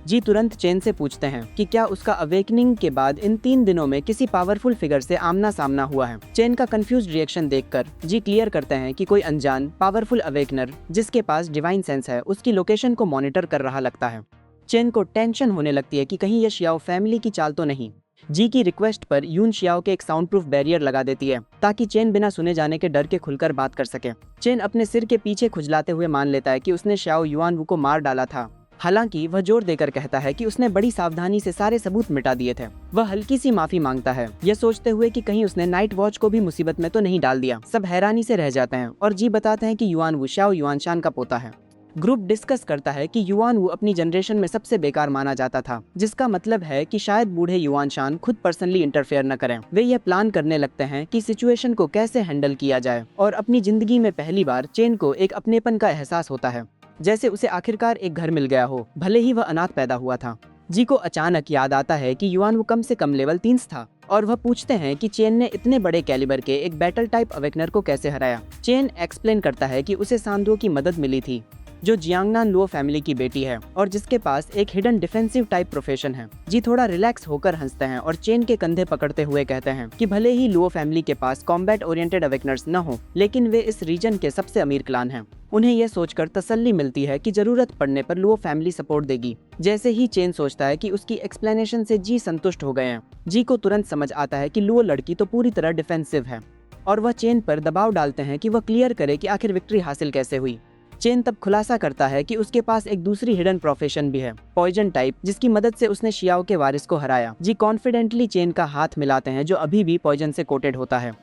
S1: जी तुरंत चेन से पूछते हैं कि क्या उसका अवेकनिंग के बाद इन 3 दिनों में किसी पावरफुल फिगर से आमना सामना हुआ है। चेन का कंफ्यूज रिएक्शन देखकर जी क्लियर करते हैं कि कोई अनजान पावरफुल अवेकनर जिसके पास डिवाइन सेंस है उसकी लोकेशन को मॉनिटर कर रहा लगता है। चेन को टेंशन होने लगती है कि कहीं यह शियाओ फैमिली की चाल तो नहीं। जी की रिक्वेस्ट पर यून शियाओ के एक साउंड प्रूफ बैरियर लगा देती है ताकि चेन बिना सुने जाने के डर के खुलकर बात कर सके। चेन अपने सिर के पीछे खुजलाते हुए मान लेता है कि उसने शियाओ युआन वू को मार डाला था। हालांकि वह जोर देकर कहता है कि उसने बड़ी सावधानी से सारे सबूत मिटा दिए थे। वह हल्की सी माफी मांगता है, यह सोचते हुए कि कहीं उसने नाइट वॉच को भी मुसीबत में तो नहीं डाल दिया। सब हैरानी से रह जाते हैं और जी बताते हैं कि युआन वू शाओ युआनशान का पोता है। ग्रुप डिस्कस करता है कि युआन वू अपनी जनरेशन में सबसे बेकार माना जाता था, जिसका मतलब है कि शायद बूढ़े युआनशान खुद पर्सनली इंटरफेयर न करें। वे यह प्लान करने लगते हैं कि सिचुएशन को कैसे हैंडल किया जाए और अपनी जिंदगी में पहली बार चेन को एक अपनेपन का एहसास होता है, जैसे उसे आखिरकार एक घर मिल गया हो, भले ही वह अनाथ पैदा हुआ था। जी को अचानक याद आता है कि युआन वो कम से कम लेवल 3 था और वह पूछते हैं कि चेन ने इतने बड़े कैलिबर के एक बैटल टाइप अवेकनर को कैसे हराया। चेन एक्सप्लेन करता है कि उसे सांडो की मदद मिली थी, जो जियांगनान लुओ फैमिली की बेटी है और जिसके पास एक हिडन डिफेंसिव टाइप प्रोफेशन है। जी थोड़ा रिलैक्स होकर हंसते हैं और चेन के कंधे पकड़ते हुए कहते हैं कि भले ही लुओ फैमिली के पास कॉम्बैट ओरिएंटेड अवेकनर्स न हो, लेकिन वे इस रीजन के सबसे अमीर क्लान हैं। उन्हें यह सोचकर तसल्ली मिलती है कि जरूरत पड़ने पर लुओ फैमिली सपोर्ट देगी। जैसे ही चेन सोचता है कि उसकी एक्सप्लेनेशन से जी संतुष्ट हो गए हैं, जी को तुरंत समझ आता है कि लुओ लड़की तो पूरी तरह डिफेंसिव है और वह चेन पर दबाव डालते हैं कि वह क्लियर करे कि आखिर विक्ट्री हासिल कैसे हुई। चेन तब खुलासा करता है कि उसके पास एक दूसरी हिडन प्रोफेशन भी है, पॉइजन टाइप, जिसकी मदद से उसने शियाओ के वारिस को हराया। जी कॉन्फिडेंटली चेन का हाथ मिलाते हैं, जो अभी भी पॉइजन से कोटेड होता है।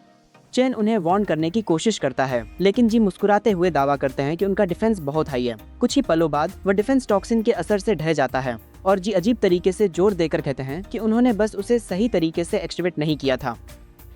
S1: चेन उन्हें वार्न करने की कोशिश करता है, लेकिन जी मुस्कुराते हुए दावा करते हैं कि उनका डिफेंस बहुत हाई है। कुछ ही पलों बाद वह डिफेंस टॉक्सिन के असर से ढह जाता है और जी अजीब तरीके से जोर देकर कहते हैं कि उन्होंने बस उसे सही तरीके से एक्टिवेट नहीं किया था,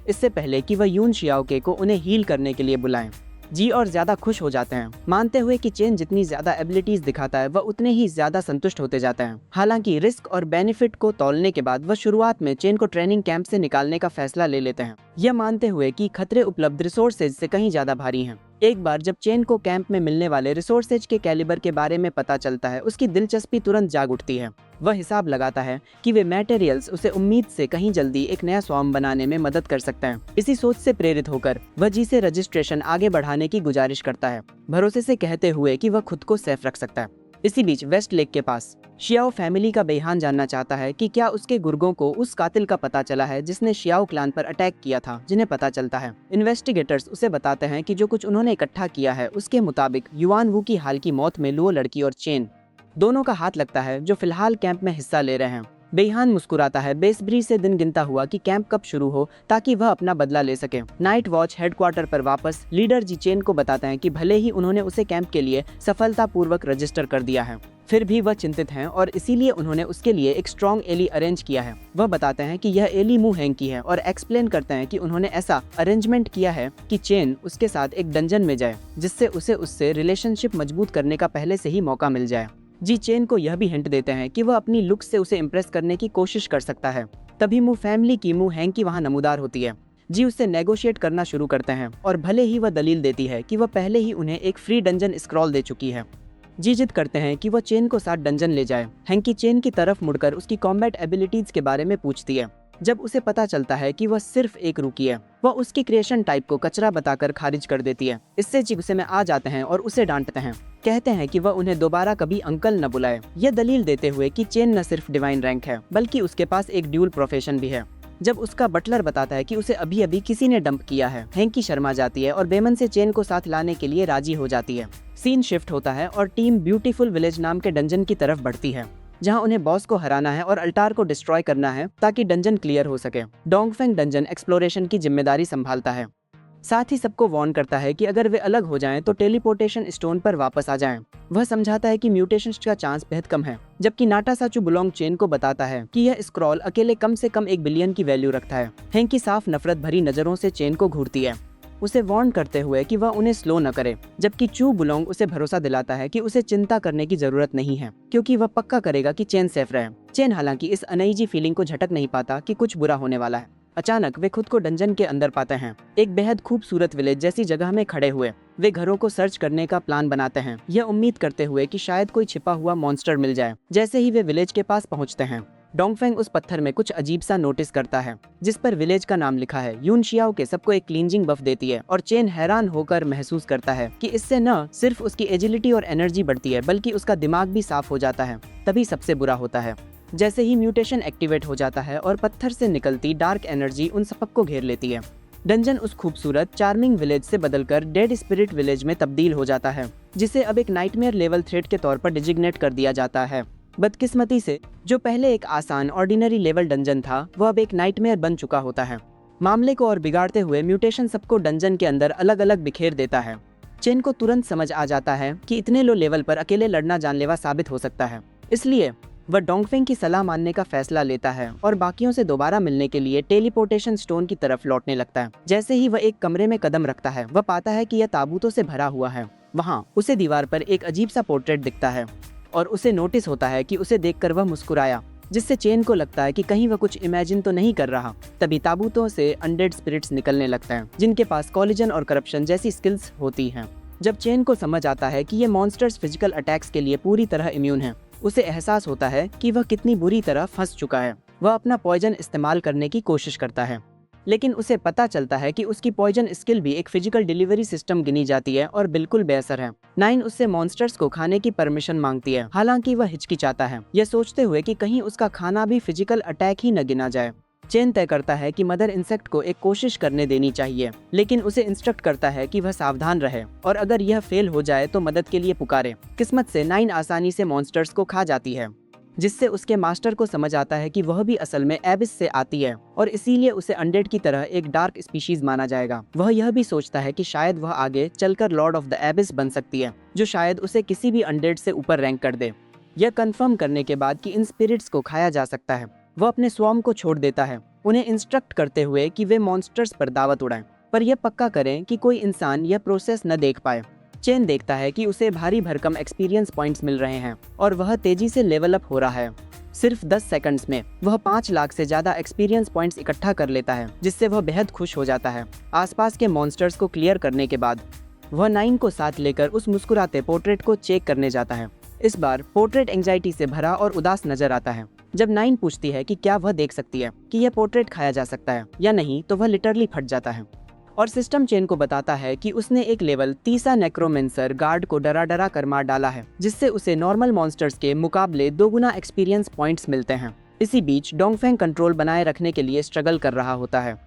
S1: इससे पहले कि वह यून शियाओके को उन्हें हील करने के लिए बुलाएं। जी और ज्यादा खुश हो जाते हैं, मानते हुए कि चेन जितनी ज्यादा एबिलिटीज दिखाता है वह उतने ही ज्यादा संतुष्ट होते जाते हैं। हालांकि रिस्क और बेनिफिट को तौलने के बाद वह शुरुआत में चेन को ट्रेनिंग कैंप से निकालने का फैसला ले लेते हैं, यह मानते हुए कि खतरे उपलब्ध रिसोर्सेज से कहीं ज्यादा भारी हैं। एक बार जब चेन को कैंप में मिलने वाले रिसोर्सेज के कैलिबर के बारे में पता चलता है, उसकी दिलचस्पी तुरंत जाग उठती है। वह हिसाब लगाता है कि वे मटेरियल्स उसे उम्मीद से कहीं जल्दी एक नया स्वाम बनाने में मदद कर सकते हैं। इसी सोच से प्रेरित होकर वह जी से रजिस्ट्रेशन आगे बढ़ाने की गुजारिश करता है, भरोसे से कहते हुए कि वह खुद को सेफ रख सकता है। इसी बीच वेस्ट लेक के पास शियाओ फैमिली का बेहान जानना चाहता है कि क्या उसके गुर्गों को उस कातिल का पता चला है जिसने शियाओ क्लान पर अटैक किया था। जिन्हें पता चलता है, इन्वेस्टिगेटर्स उसे बताते हैं कि जो कुछ उन्होंने इकट्ठा किया है उसके मुताबिक युआन वू की हाल की मौत में लुओ लड़की और चेन दोनों का हाथ लगता है, जो फिलहाल कैंप में हिस्सा ले रहे हैं। बेईहान मुस्कुराता है, बेसब्री से दिन गिनता हुआ कि कैंप कब शुरू हो ताकि वह अपना बदला ले सके। नाइट वॉच हेडक्वार्टर पर वापस लीडर जी चेन को बताते हैं कि भले ही उन्होंने उसे कैंप के लिए सफलतापूर्वक रजिस्टर कर दिया है, फिर भी वह चिंतित हैं और इसीलिए उन्होंने उसके लिए एक स्ट्रॉन्ग एली अरेंज किया है। वह बताते हैं कि यह एली मू हैंग की है और एक्सप्लेन करते हैं कि उन्होंने ऐसा अरेंजमेंट किया है कि चेन उसके साथ एक डंजन में जाए, जिससे उसे उससे रिलेशनशिप मजबूत करने का पहले से ही मौका मिल जाए। जी चेन को यह भी हिंट देते हैं कि वह अपनी लुक से उसे इम्प्रेस करने की कोशिश कर सकता है। तभी मू फैमिली की मू हैंग की वहाँ नमूदार होती है। जी उससे नेगोशिएट करना शुरू करते हैं और भले ही वह दलील देती है कि वह पहले ही उन्हें एक फ्री डंजन स्क्रॉल दे चुकी है, जी जिद करते हैं कि वह चेन को साथ डंजन ले जाए। हैंकी चेन की तरफ मुड़कर उसकी कॉम्बैट एबिलिटीज के बारे में पूछती है। जब उसे पता चलता है कि वह सिर्फ एक रूकी है, वह उसकी क्रिएशन टाइप को कचरा बताकर खारिज कर देती है। इससे जी गुस्से में आ जाते हैं और उसे डांटते हैं, कहते हैं कि वह उन्हें दोबारा कभी अंकल न बुलाए, यह दलील देते हुए कि चेन न सिर्फ डिवाइन रैंक है बल्कि उसके पास एक ड्यूल प्रोफेशन भी है। जब उसका बटलर बताता है कि उसे अभी अभी किसी ने डंप किया है, हैंकी शर्मा जाती है और बेमन से चेन को साथ लाने के लिए राजी हो जाती है। सीन शिफ्ट होता है और टीम ब्यूटीफुल विलेज नाम के डंजन की तरफ बढ़ती है, जहां उन्हें बॉस को हराना है और अल्टार को डिस्ट्रॉय करना है ताकि डंजन क्लियर हो सके। डोंगफेंग डंजन एक्सप्लोरेशन की जिम्मेदारी संभालता है, साथ ही सबको वार्न करता है कि अगर वे अलग हो जाएं तो टेलीपोर्टेशन स्टोन पर वापस आ जाएं। वह समझाता है कि म्यूटेशन का चांस बेहद कम है, जबकि नाटा साचू बुलोंग चेन को बताता है कि यह स्क्रॉल अकेले कम से कम 1 बिलियन की वैल्यू रखता है। हैंकी साफ नफरत भरी नजरों से चेन को घूरती है, उसे वार्न करते हुए कि वह उन्हें स्लो न करे, जबकि चू बुलोंग उसे भरोसा दिलाता है कि उसे चिंता करने की जरूरत नहीं है क्योंकि वह पक्का करेगा कि चेन सेफ रहे। चेन हालांकि इस अनईजी फीलिंग को झटक नहीं पाता कि कुछ बुरा होने वाला है। अचानक वे खुद को डंजन के अंदर पाते हैं, एक बेहद खूबसूरत विलेज जैसी जगह में खड़े हुए। वे घरों को सर्च करने का प्लान बनाते हैं, यह उम्मीद करते हुए कि शायद कोई छिपा हुआ मॉन्स्टर मिल जाए। जैसे ही वे विलेज के पास पहुंचते हैं, डोंगफेंग उस पत्थर में कुछ अजीब सा नोटिस करता है जिस पर विलेज का नाम लिखा है। यून शियाओ के सबको एक क्लींजिंग बफ देती है और चेन हैरान होकर महसूस करता है कि इससे न सिर्फ उसकी एजिलिटी और एनर्जी बढ़ती है बल्कि उसका दिमाग भी साफ हो जाता है। तभी सबसे बुरा होता है, जैसे ही म्यूटेशन एक्टिवेट हो जाता है और पत्थर से निकलती डार्क एनर्जी उन सबको घेर लेती है। डंजन उस खूबसूरत चार्मिंग विलेज से बदलकर डेड स्पिरिट विलेज में तब्दील हो जाता है, जिसे अब एक नाइटमेयर लेवल थ्रेट के तौर पर डिजिग्नेट कर दिया जाता है। बदकिस्मती से जो पहले एक आसान ऑर्डिनरी लेवल डंजन था, वह अब एक नाइटमेयर बन चुका होता है। मामले को और बिगाड़ते हुए म्यूटेशन सबको डंजन के अंदर अलग अलग बिखेर देता है। चेन को तुरंत समझ आ जाता है कि इतने लो लेवल पर अकेले लड़ना जानलेवा साबित हो सकता है, इसलिए वह डोंगफेंग की सलाह मानने का फैसला लेता है और बाकियों से दोबारा मिलने के लिए टेलीपोर्टेशन स्टोन की तरफ लौटने लगता है। जैसे ही वह एक कमरे में कदम रखता है, वह पाता है कि यह ताबूतों से भरा हुआ है। वहाँ उसे दीवार पर एक अजीब सा पोर्ट्रेट दिखता है और उसे नोटिस होता है कि उसे देखकर वह मुस्कुराया, जिससे चेन को लगता है कि कहीं वह कुछ इमेजिन तो नहीं कर रहा। तभी ताबूतों से अनडेड स्पिरिट्स निकलने लगते हैं, जिनके पास कॉलिजन और करप्शन जैसी स्किल्स होती हैं। जब चेन को समझ आता है कि ये मॉन्स्टर्स फिजिकल अटैक्स के लिए पूरी तरह इम्यून हैं, उसे एहसास होता है कि वह कितनी बुरी तरह फंस चुका है। वह अपना पॉइजन इस्तेमाल करने की कोशिश करता है, लेकिन उसे पता चलता है कि उसकी पॉइजन स्किल भी एक फिजिकल डिलीवरी सिस्टम गिनी जाती है और बिल्कुल बेअसर है। 9 उससे मॉन्स्टर्स को खाने की परमिशन मांगती है, हालांकि वह हिचकिचाता है, यह सोचते हुए कि कहीं उसका खाना भी फिजिकल अटैक ही न गिना जाए। चेन तय करता है कि मदर इंसेक्ट को एक कोशिश करने देनी चाहिए, लेकिन उसे इंस्ट्रक्ट करता है कि वह सावधान रहे और अगर यह फेल हो जाए तो मदद के लिए पुकारे। किस्मत से 9 आसानी से मॉन्स्टर्स को खा जाती है, जिससे उसके मास्टर को समझ आता है कि वह भी असल में एबिस से आती है और इसीलिए उसे अनडेड की तरह एक डार्क स्पीशीज माना जाएगा। वह यह भी सोचता है कि शायद वह आगे चलकर लॉर्ड ऑफ द एबिस बन सकती है, जो शायद उसे किसी भी अनडेड से ऊपर रैंक कर दे। यह कंफर्म करने के बाद कि इन स्पिरिट्स को खाया जा सकता है, वह अपने स्वॉर्म को छोड़ देता है, उन्हें इंस्ट्रक्ट करते हुए कि वे मॉन्स्टर्स पर दावत उड़ाएं, पर यह पक्का करें कि कोई इंसान यह प्रोसेस न देख पाए। चेन देखता है कि उसे भारी भरकम एक्सपीरियंस पॉइंट्स मिल रहे हैं और वह तेजी से लेवल अप हो रहा है। सिर्फ 10 सेकंड्स में वह 5 लाख से ज्यादा एक्सपीरियंस पॉइंट्स इकट्ठा कर लेता है, जिससे वह बेहद खुश हो जाता है। आसपास के मॉन्स्टर्स को क्लियर करने के बाद वह 9 को साथ लेकर उस मुस्कुराते पोर्ट्रेट को चेक करने जाता है। इस बार पोर्ट्रेट एंजाइटी से भरा और उदास नजर आता है। जब 9 पूछती है कि क्या वह देख सकती है कि यह पोर्ट्रेट खाया जा सकता है या नहीं, तो वह लिटरली फट जाता है और सिस्टम चेन को बताता है कि उसने एक लेवल 30 नेक्रोमेंसर गार्ड को डरा कर मार डाला है, जिससे उसे नॉर्मल मॉन्स्टर्स के मुकाबले 2 गुना एक्सपीरियंस पॉइंट्स मिलते हैं। इसी बीच डोंगफेंग कंट्रोल बनाए रखने के लिए स्ट्रगल कर रहा होता है,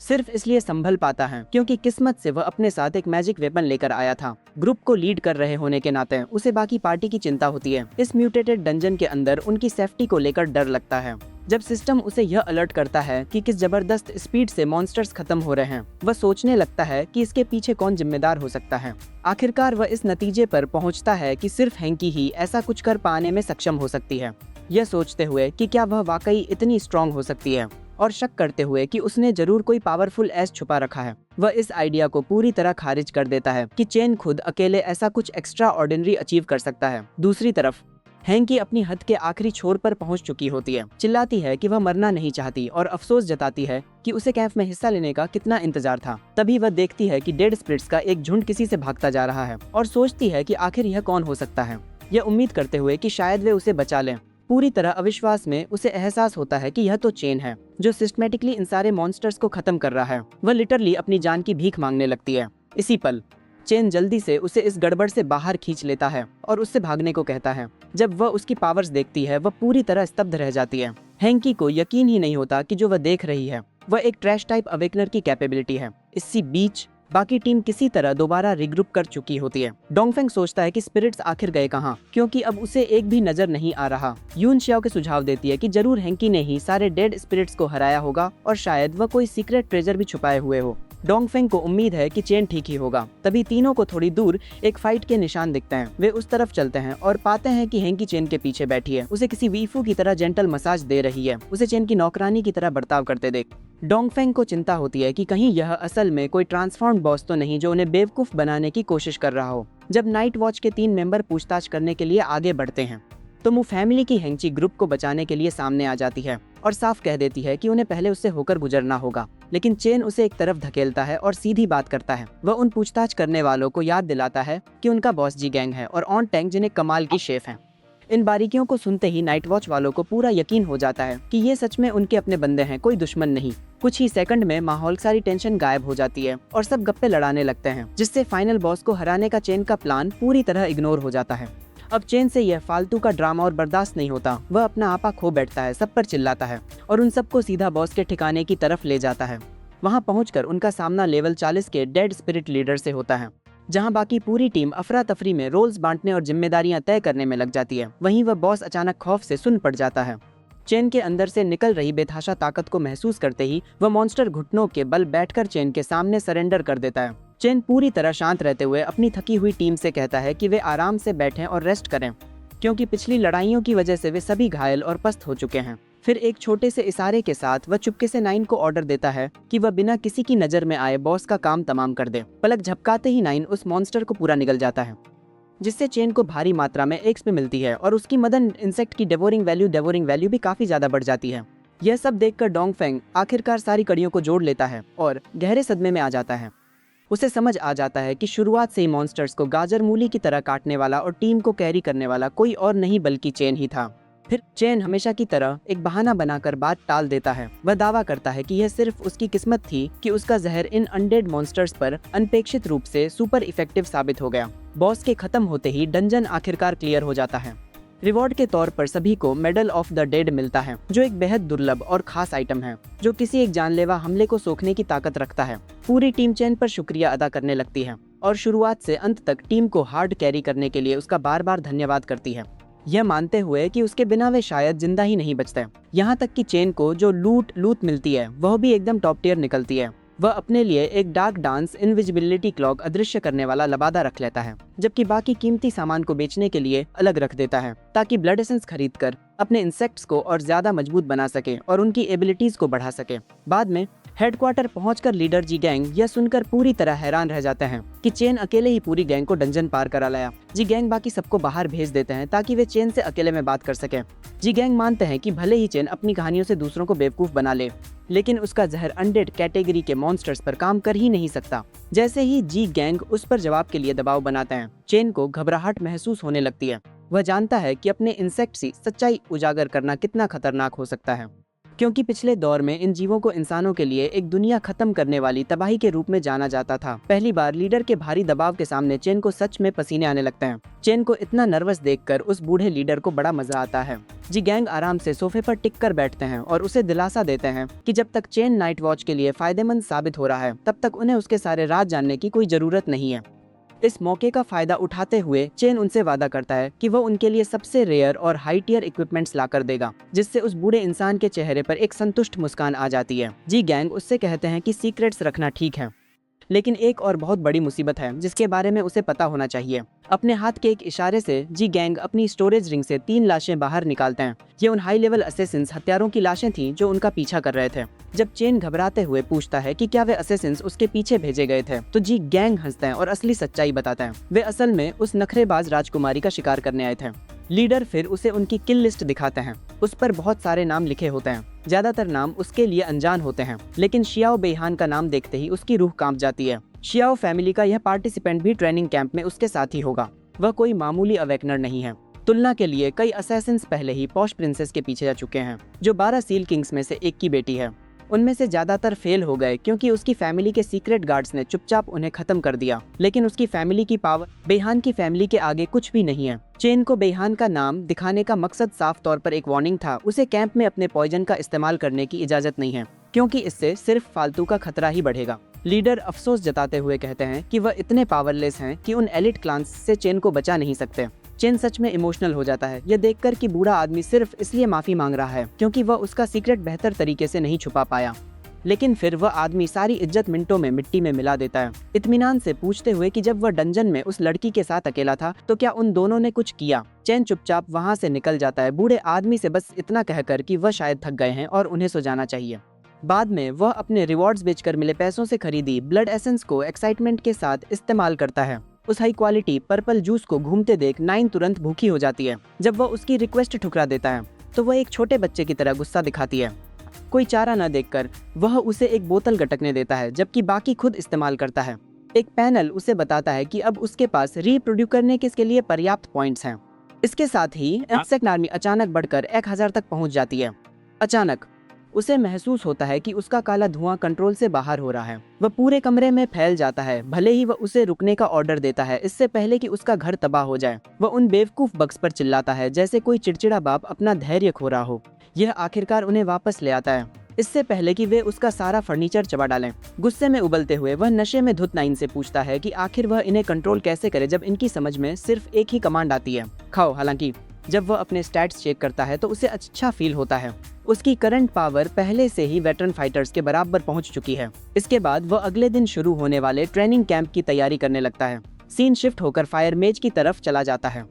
S1: सिर्फ इसलिए संभल पाता है क्योंकि किस्मत से वह अपने साथ एक मैजिक वेपन लेकर आया था। ग्रुप को लीड कर रहे होने के नाते उसे बाकी पार्टी की चिंता होती है। इस म्यूटेटेड डंजन के अंदर उनकी सेफ्टी को लेकर डर लगता है। जब सिस्टम उसे यह अलर्ट करता है कि किस जबरदस्त स्पीड से मॉन्स्टर्स खत्म हो रहे हैं, वह सोचने लगता है कि इसके पीछे कौन जिम्मेदार हो सकता है। आखिरकार वह इस नतीजे पर पहुंचता है कि सिर्फ हैंकी ही ऐसा कुछ कर पाने में सक्षम हो सकती है, यह सोचते हुए कि क्या वह वाकई इतनी स्ट्रांग हो सकती है और शक करते हुए कि उसने जरूर कोई पावरफुल एस छुपा रखा है। वह इस आइडिया को पूरी तरह खारिज कर देता है कि चेन खुद अकेले ऐसा कुछ एक्स्ट्रा ऑर्डिनरी अचीव कर सकता है। दूसरी तरफ हैंकी अपनी हद के आखिरी छोर पर पहुंच चुकी होती है, चिल्लाती है कि वह मरना नहीं चाहती और अफसोस जताती है कि उसे कैंप में हिस्सा लेने का कितना इंतजार था। तभी वह देखती है कि डेड स्पिरिट्स का एक झुंड किसी से भागता जा रहा है और सोचती है कि आखिर यह कौन हो सकता है, यह उम्मीद करते हुए कि शायद वे उसे बचा लें। पूरी तरह अविश्वास में उसे एहसास होता है कि यह तो चेन है जो सिस्टमेटिकली इन सारे मॉन्स्टर्स को खत्म कर रहा है। वह लिटरली अपनी जान की भीख मांगने लगती है। इसी पल चेन जल्दी से उसे इस गड़बड़ से बाहर खींच लेता है और उससे भागने को कहता है। जब वह उसकी पावर्स देखती है, वह पूरी तरह स्तब्ध रह जाती है। हैंकी को यकीन ही नहीं होता कि जो वह देख रही है वह एक ट्रैश टाइप अवेकनर की कैपेबिलिटी है। इसी बीच बाकी टीम किसी तरह दोबारा रिग्रुप कर चुकी होती है। डोंगफेंग सोचता है कि स्पिरिट्स आखिर गए कहाँ, क्योंकि अब उसे एक भी नजर नहीं आ रहा। यून शियाओ के सुझाव देती है कि जरूर हैंकी ने ही सारे डेड स्पिरिट्स को हराया होगा और शायद वह कोई सीक्रेट ट्रेजर भी छुपाए हुए हो। डोंगफेंग को उम्मीद है कि चेन ठीक ही होगा। तभी तीनों को थोड़ी दूर एक फाइट के निशान दिखते हैं। वे उस तरफ चलते हैं और पाते हैं कि हैंकी चेन के पीछे बैठी है, उसे किसी वीफू की तरह जेंटल मसाज दे रही है, उसे चेन की नौकरानी की तरह बर्ताव करते देख डोंगफेंग को चिंता होती है कि कहीं यह असल में कोई ट्रांसफॉर्म्ड बॉस तो नहीं जो उन्हें बेवकूफ बनाने की कोशिश कर रहा हो। जब नाइट वॉच के 3 मेंबर पूछताछ करने के लिए आगे बढ़ते हैं तो मु फैमिली की हैंची ग्रुप को बचाने के लिए सामने आ जाती है और साफ कह देती है कि उन्हें पहले उससे होकर गुजरना होगा। लेकिन चेन उसे एक तरफ धकेलता है और सीधी बात करता है। वह उन पूछताछ करने वालों को याद दिलाता है कि उनका बॉस जी गैंग है और ऑन टैंक जिन्हें कमाल की शेफ हैं। इन बारीकियों को सुनते ही नाइट वॉच वालों को पूरा यकीन हो जाता है कि ये सच में उनके अपने बंदे हैं, कोई दुश्मन नहीं। कुछ ही सेकंड में माहौल सारी टेंशन गायब हो जाती है और सब गप्पे लड़ाने लगते हैं, जिससे फाइनल बॉस को हराने का चेन का प्लान पूरी तरह इग्नोर हो जाता है। अब चेन से यह फालतू का ड्रामा और बर्दाश्त नहीं होता। वह अपना आपा खो बैठता है, सब पर चिल्लाता है और उन सबको सीधा बॉस के ठिकाने की तरफ ले जाता है। वहां पहुंचकर उनका सामना लेवल 40 के डेड स्पिरिट लीडर से होता है, जहां बाकी पूरी टीम अफरा तफरी में रोल्स बांटने और जिम्मेदारियां तय करने में लग जाती है। वहीं वह बॉस अचानक खौफ से सुन पड़ जाता है। चेन के अंदर से निकल रही बेतहाशा ताकत को महसूस करते ही वह मॉन्स्टर घुटनों के बल बैठकर चेन के सामने सरेंडर कर देता है। चेन पूरी तरह शांत रहते हुए अपनी थकी हुई टीम से कहता है कि वे आराम से बैठें और रेस्ट करें, क्योंकि पिछली लड़ाइयों की वजह से वे सभी घायल और पस्त हो चुके हैं। फिर एक छोटे से इशारे के साथ वह चुपके से नाइन को ऑर्डर देता है कि वह बिना किसी की नजर में आए बॉस का काम तमाम कर दे। पलक झपकाते ही नाइन उस मॉन्स्टर को पूरा निगल जाता है, जिससे चेन को भारी मात्रा में एक्सपी मिलती है और उसकी मदन इंसेक्ट की डेवोरिंग वैल्यू भी काफी ज्यादा बढ़ जाती है। यह सब देखकर डोंगफेंग आखिरकार सारी कड़ियों को जोड़ लेता है और गहरे सदमे में आ जाता है। उसे समझ आ जाता है कि शुरुआत से ही मॉन्स्टर्स को गाजर मूली की तरह काटने वाला और टीम को कैरी करने वाला कोई और नहीं बल्कि चेन ही था। फिर चेन हमेशा की तरह एक बहाना बनाकर बात टाल देता है। वह दावा करता है कि यह सिर्फ उसकी किस्मत थी कि उसका जहर इन अनडेड मॉन्स्टर्स पर अनपेक्षित रूप से सुपर इफेक्टिव साबित हो गया। बॉस के खत्म होते ही डंजन आखिरकार क्लियर हो जाता है। रिवॉर्ड के तौर पर सभी को मेडल ऑफ द डेड मिलता है, जो एक बेहद दुर्लभ और खास आइटम है जो किसी एक जानलेवा हमले को सोखने की ताकत रखता है। पूरी टीम चेन पर शुक्रिया अदा करने लगती है और शुरुआत से अंत तक टीम को हार्ड कैरी करने के लिए उसका बार बार धन्यवाद करती है, यह मानते हुए कि उसके बिना वे शायद जिंदा ही नहीं बचते। यहाँ तक कि चेन को जो लूट मिलती है वह भी एकदम टॉप टियर निकलती है। वह अपने लिए एक डार्क डांस इनविजिबिलिटी क्लॉक अदृश्य करने वाला लबादा रख लेता है, जबकि बाकी कीमती सामान को बेचने के लिए अलग रख देता है, ताकि ब्लड एसेंस खरीदकर अपने इंसेक्ट्स को और ज्यादा मजबूत बना सके और उनकी एबिलिटीज को बढ़ा सके। बाद में हेडक्वार्टर पहुंचकर लीडर जी गैंग यह सुनकर पूरी तरह हैरान रह जाते हैं कि चेन अकेले ही पूरी गैंग को डंजन पार करा लाया। जी गैंग बाकी सबको बाहर भेज देते हैं ताकि वे चेन से अकेले में बात कर सके। जी गैंग मानते हैं कि भले ही चेन अपनी कहानियों से दूसरों को बेवकूफ बना ले, लेकिन उसका जहर अनडेड कैटेगरी के मॉन्स्टर्स पर काम कर ही नहीं सकता। जैसे ही जी गैंग उस पर जवाब के लिए दबाव बनाते हैं, चेन को घबराहट महसूस होने लगती है। वह जानता है कि अपने इंसेक्ट से सच्चाई उजागर करना कितना खतरनाक हो सकता है, क्योंकि पिछले दौर में इन जीवों को इंसानों के लिए एक दुनिया खत्म करने वाली तबाही के रूप में जाना जाता था। पहली बार लीडर के भारी दबाव के सामने चेन को सच में पसीने आने लगते हैं। चेन को इतना नर्वस देखकर उस बूढ़े लीडर को बड़ा मजा आता है। जी गैंग आराम से सोफे पर टिक कर बैठते हैं और उसे दिलासा देते हैं कि जब तक चेन नाइट वॉच के लिए फायदेमंद साबित हो रहा है, तब तक उन्हें उसके सारे राज जानने की कोई जरूरत नहीं है। इस मौके का फायदा उठाते हुए चेन उनसे वादा करता है कि वह उनके लिए सबसे रेयर और हाई टियर इक्विपमेंट्स लाकर देगा, जिससे उस बूढ़े इंसान के चेहरे पर एक संतुष्ट मुस्कान आ जाती है। जी गैंग उससे कहते हैं कि सीक्रेट्स रखना ठीक है, लेकिन एक और बहुत बड़ी मुसीबत है जिसके बारे में उसे पता होना चाहिए। अपने हाथ के एक इशारे से जी गैंग अपनी स्टोरेज रिंग से 3 लाशें बाहर निकालते हैं। ये उन हाई लेवल असेसिन्स हत्यारों की लाशें थीं जो उनका पीछा कर रहे थे। जब चेन घबराते हुए पूछता है कि क्या वे असेसिन्स उसके पीछे भेजे गए थे, तो जी गैंग हंसते हैं और असली सच्चाई बताते हैं। वे असल में उस नखरेबाज राजकुमारी का शिकार करने आए थे। लीडर फिर उसे उनकी किल लिस्ट दिखाते हैं। उस पर बहुत सारे नाम लिखे होते हैं। ज्यादातर नाम उसके लिए अनजान होते हैं, लेकिन शियाओ बेहान का नाम देखते ही उसकी रूह कांप जाती है। शियाओ फैमिली का यह पार्टिसिपेंट भी ट्रेनिंग कैंप में उसके साथ ही होगा। वह कोई मामूली अवेकनर नहीं है। तुलना के लिए कई असैसिन्स पहले ही पॉश प्रिंसेस के पीछे जा चुके हैं, जो 12 सील किंग्स में से एक की बेटी है। उनमें से ज्यादातर फेल हो गए क्योंकि उसकी फैमिली के सीक्रेट गार्ड्स ने चुपचाप उन्हें खत्म कर दिया। लेकिन उसकी फैमिली की पावर बेहान की फैमिली के आगे कुछ भी नहीं है। चेन को बेहान का नाम दिखाने का मकसद साफ तौर पर एक वार्निंग था। उसे कैंप में अपने पॉइजन का इस्तेमाल करने की इजाजत नहीं है, क्योंकि इससे सिर्फ फालतू का खतरा ही बढ़ेगा। लीडर अफसोस जताते हुए कहते हैं कि वह इतने पावरलेस हैं कि उन एलिट क्लान्स से चेन को बचा नहीं सकते। चेन सच में इमोशनल हो जाता है यह देखकर कि बूढ़ा आदमी सिर्फ इसलिए माफी मांग रहा है क्योंकि वह उसका सीक्रेट बेहतर तरीके से नहीं छुपा पाया। लेकिन फिर वह आदमी सारी इज्जत मिनटों में मिट्टी में मिला देता है, इत्मीनान से पूछते हुए कि जब वह डंजन में उस लड़की के साथ अकेला था तो क्या उन दोनों ने कुछ किया। चेन चुपचाप वहां से निकल जाता है, बूढ़े आदमी से बस इतना कहकर कि वह शायद थक गए हैं और उन्हें सो जाना चाहिए। बाद में वह अपने रिवॉर्ड्स बेचकर मिले पैसों से खरीदी ब्लड एसेंस को एक्साइटमेंट के साथ इस्तेमाल करता है। उस हाई क्वालिटी पर्पल जूस को घूमते देख नाइन तुरंत भूखी हो जाती है। जब वह उसकी रिक्वेस्ट ठुकरा देता है तो वह एक छोटे बच्चे की तरह गुस्सा दिखाती है। कोई चारा न देखकर वह उसे एक बोतल गटकने देता है, जबकि बाकी खुद इस्तेमाल करता है। एक पैनल उसे बताता है कि अब उसके पास रिप्रोड्यूस करने के लिए पर्याप्त पॉइंट्स हैं। इसके साथ ही इंसेक्ट आर्मी अचानक बढ़कर 1000 तक पहुंच जाती है। अचानक उसे महसूस होता है कि उसका काला धुआं कंट्रोल से बाहर हो रहा है। वह पूरे कमरे में फैल जाता है। भले ही वह उसे रुकने का ऑर्डर देता है इससे पहले कि उसका घर तबाह हो जाए। वह उन बेवकूफ बग्स पर चिल्लाता है जैसे कोई चिड़चिड़ा बाप अपना धैर्य खो रहा हो। यह आखिरकार उन्हें वापस ले आता है। इससे पहले कि वे उसका सारा फर्नीचर चबा डालें। गुस्से में उबलते हुए वह नशे में धुत नाइन से पूछता है कि आखिर वह इन्हें कंट्रोल कैसे करे जब इनकी समझ में सिर्फ एक ही कमांड आती है, खाओ। हालांकि जब वह अपने स्टैट्स चेक करता है तो उसे अच्छा फील होता है। उसकी करंट पावर पहले से ही वेटरन फाइटर्स के बराबर पहुंच चुकी है। इसके बाद वह अगले दिन शुरू होने वाले ट्रेनिंग कैंप की तैयारी करने लगता है। सीन शिफ्ट होकर फायर मेज की तरफ चला जाता है,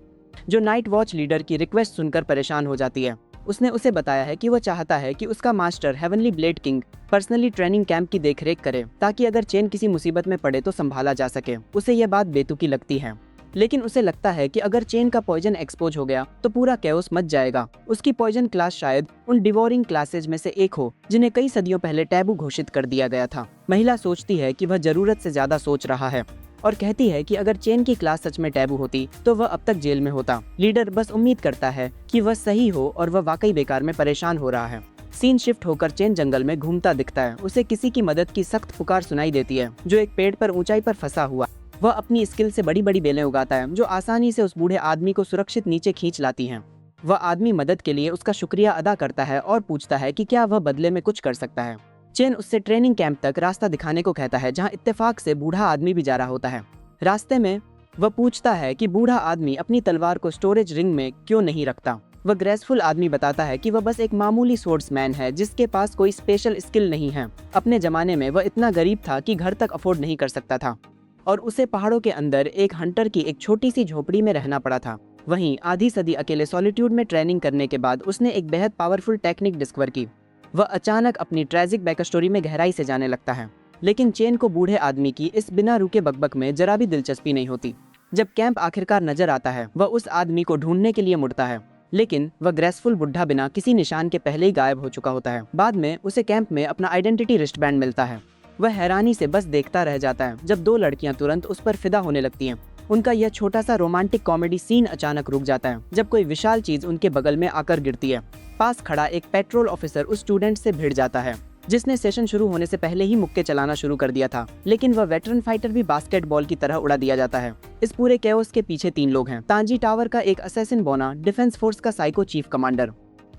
S1: जो नाइट वॉच लीडर की रिक्वेस्ट सुनकर परेशान हो जाती है। उसने उसे बताया है कि वह चाहता है कि उसका master heavenly blade king personally training camp की देखरेख करे, ताकि अगर चेन किसी मुसीबत में पड़े तो संभाला जा सके। उसे यह बात बेतुकी लगती है, लेकिन उसे लगता है कि अगर चेन का पॉइजन एक्सपोज हो गया तो पूरा कैओस मच जाएगा। उसकी पॉइजन क्लास शायद उन डिवोरिंग क्लासेज में से एक हो जिन्हें कई सदियों पहले टैबू घोषित कर दिया गया था। महिला सोचती है कि वह जरूरत से ज्यादा सोच रहा है और कहती है कि अगर चेन की क्लास सच में टैबू होती तो वह अब तक जेल में होता। लीडर बस उम्मीद करता है कि वह सही हो और वह वाकई बेकार में परेशान हो रहा है। सीन शिफ्ट होकर चेन जंगल में घूमता दिखता है। उसे किसी की मदद की सख्त पुकार सुनाई देती है, जो एक पेड़ पर ऊंचाई पर फंसा हुआ। वह अपनी स्किल से बड़ी बड़ी बेलें उगाता है, जो आसानी से उस बूढ़े आदमी को सुरक्षित नीचे खींच लाती हैं। वह आदमी मदद के लिए उसका शुक्रिया अदा करता है और पूछता है कि क्या वह बदले में कुछ कर सकता है। चेन उससे ट्रेनिंग कैंप तक रास्ता दिखाने को कहता है, जहां इत्तेफाक से बूढ़ा आदमी भी जा रहा होता है। रास्ते में वह पूछता है कि बूढ़ा आदमी अपनी तलवार को स्टोरेज रिंग में क्यों नहीं रखता। वह ग्रेसफुल आदमी बताता है कि वह बस एक मामूली स्वॉर्ड्समैन है जिसके पास कोई स्पेशल स्किल नहीं है। अपने जमाने में वह इतना गरीब था कि घर तक अफोर्ड नहीं कर सकता था और उसे पहाड़ों के अंदर एक हंटर की एक छोटी सी झोपड़ी में रहना पड़ा था। वहीं आधी सदी अकेले सॉलिट्यूड में ट्रेनिंग करने के बाद उसने एक बेहद पावरफुल टेक्निक डिस्कवर की। वह अचानक अपनी ट्रेजिक बैक स्टोरी में गहराई से जाने लगता है, लेकिन चेन को बूढ़े आदमी की इस बिना रुके बकबक में जरा भी दिलचस्पी नहीं होती। जब कैंप आखिरकार नजर आता है, वह उस आदमी को ढूंढने के लिए मुड़ता है, लेकिन वह ग्रेसफुल बुढ़ा बिना किसी निशान के पहले ही गायब हो चुका होता है। बाद में उसे कैंप में अपना आइडेंटिटी रिस्टबैंड मिलता है। वह हैरानी से बस देखता रह जाता है जब दो लड़कियां तुरंत उस पर फिदा होने लगती हैं। उनका यह छोटा सा रोमांटिक कॉमेडी सीन अचानक रुक जाता है जब कोई विशाल चीज उनके बगल में आकर गिरती है। पास खड़ा एक पेट्रोल ऑफिसर उस स्टूडेंट से भिड़ जाता है जिसने सेशन शुरू होने से पहले ही मुक्के चलाना शुरू कर दिया था, लेकिन वह वेटरन फाइटर भी बास्केटबॉल की तरह उड़ा दिया जाता है। इस पूरे कैओस के पीछे तीन लोग हैं, तांजी टावर का एक असैसिन बोना, डिफेंस फोर्स का साइको चीफ कमांडर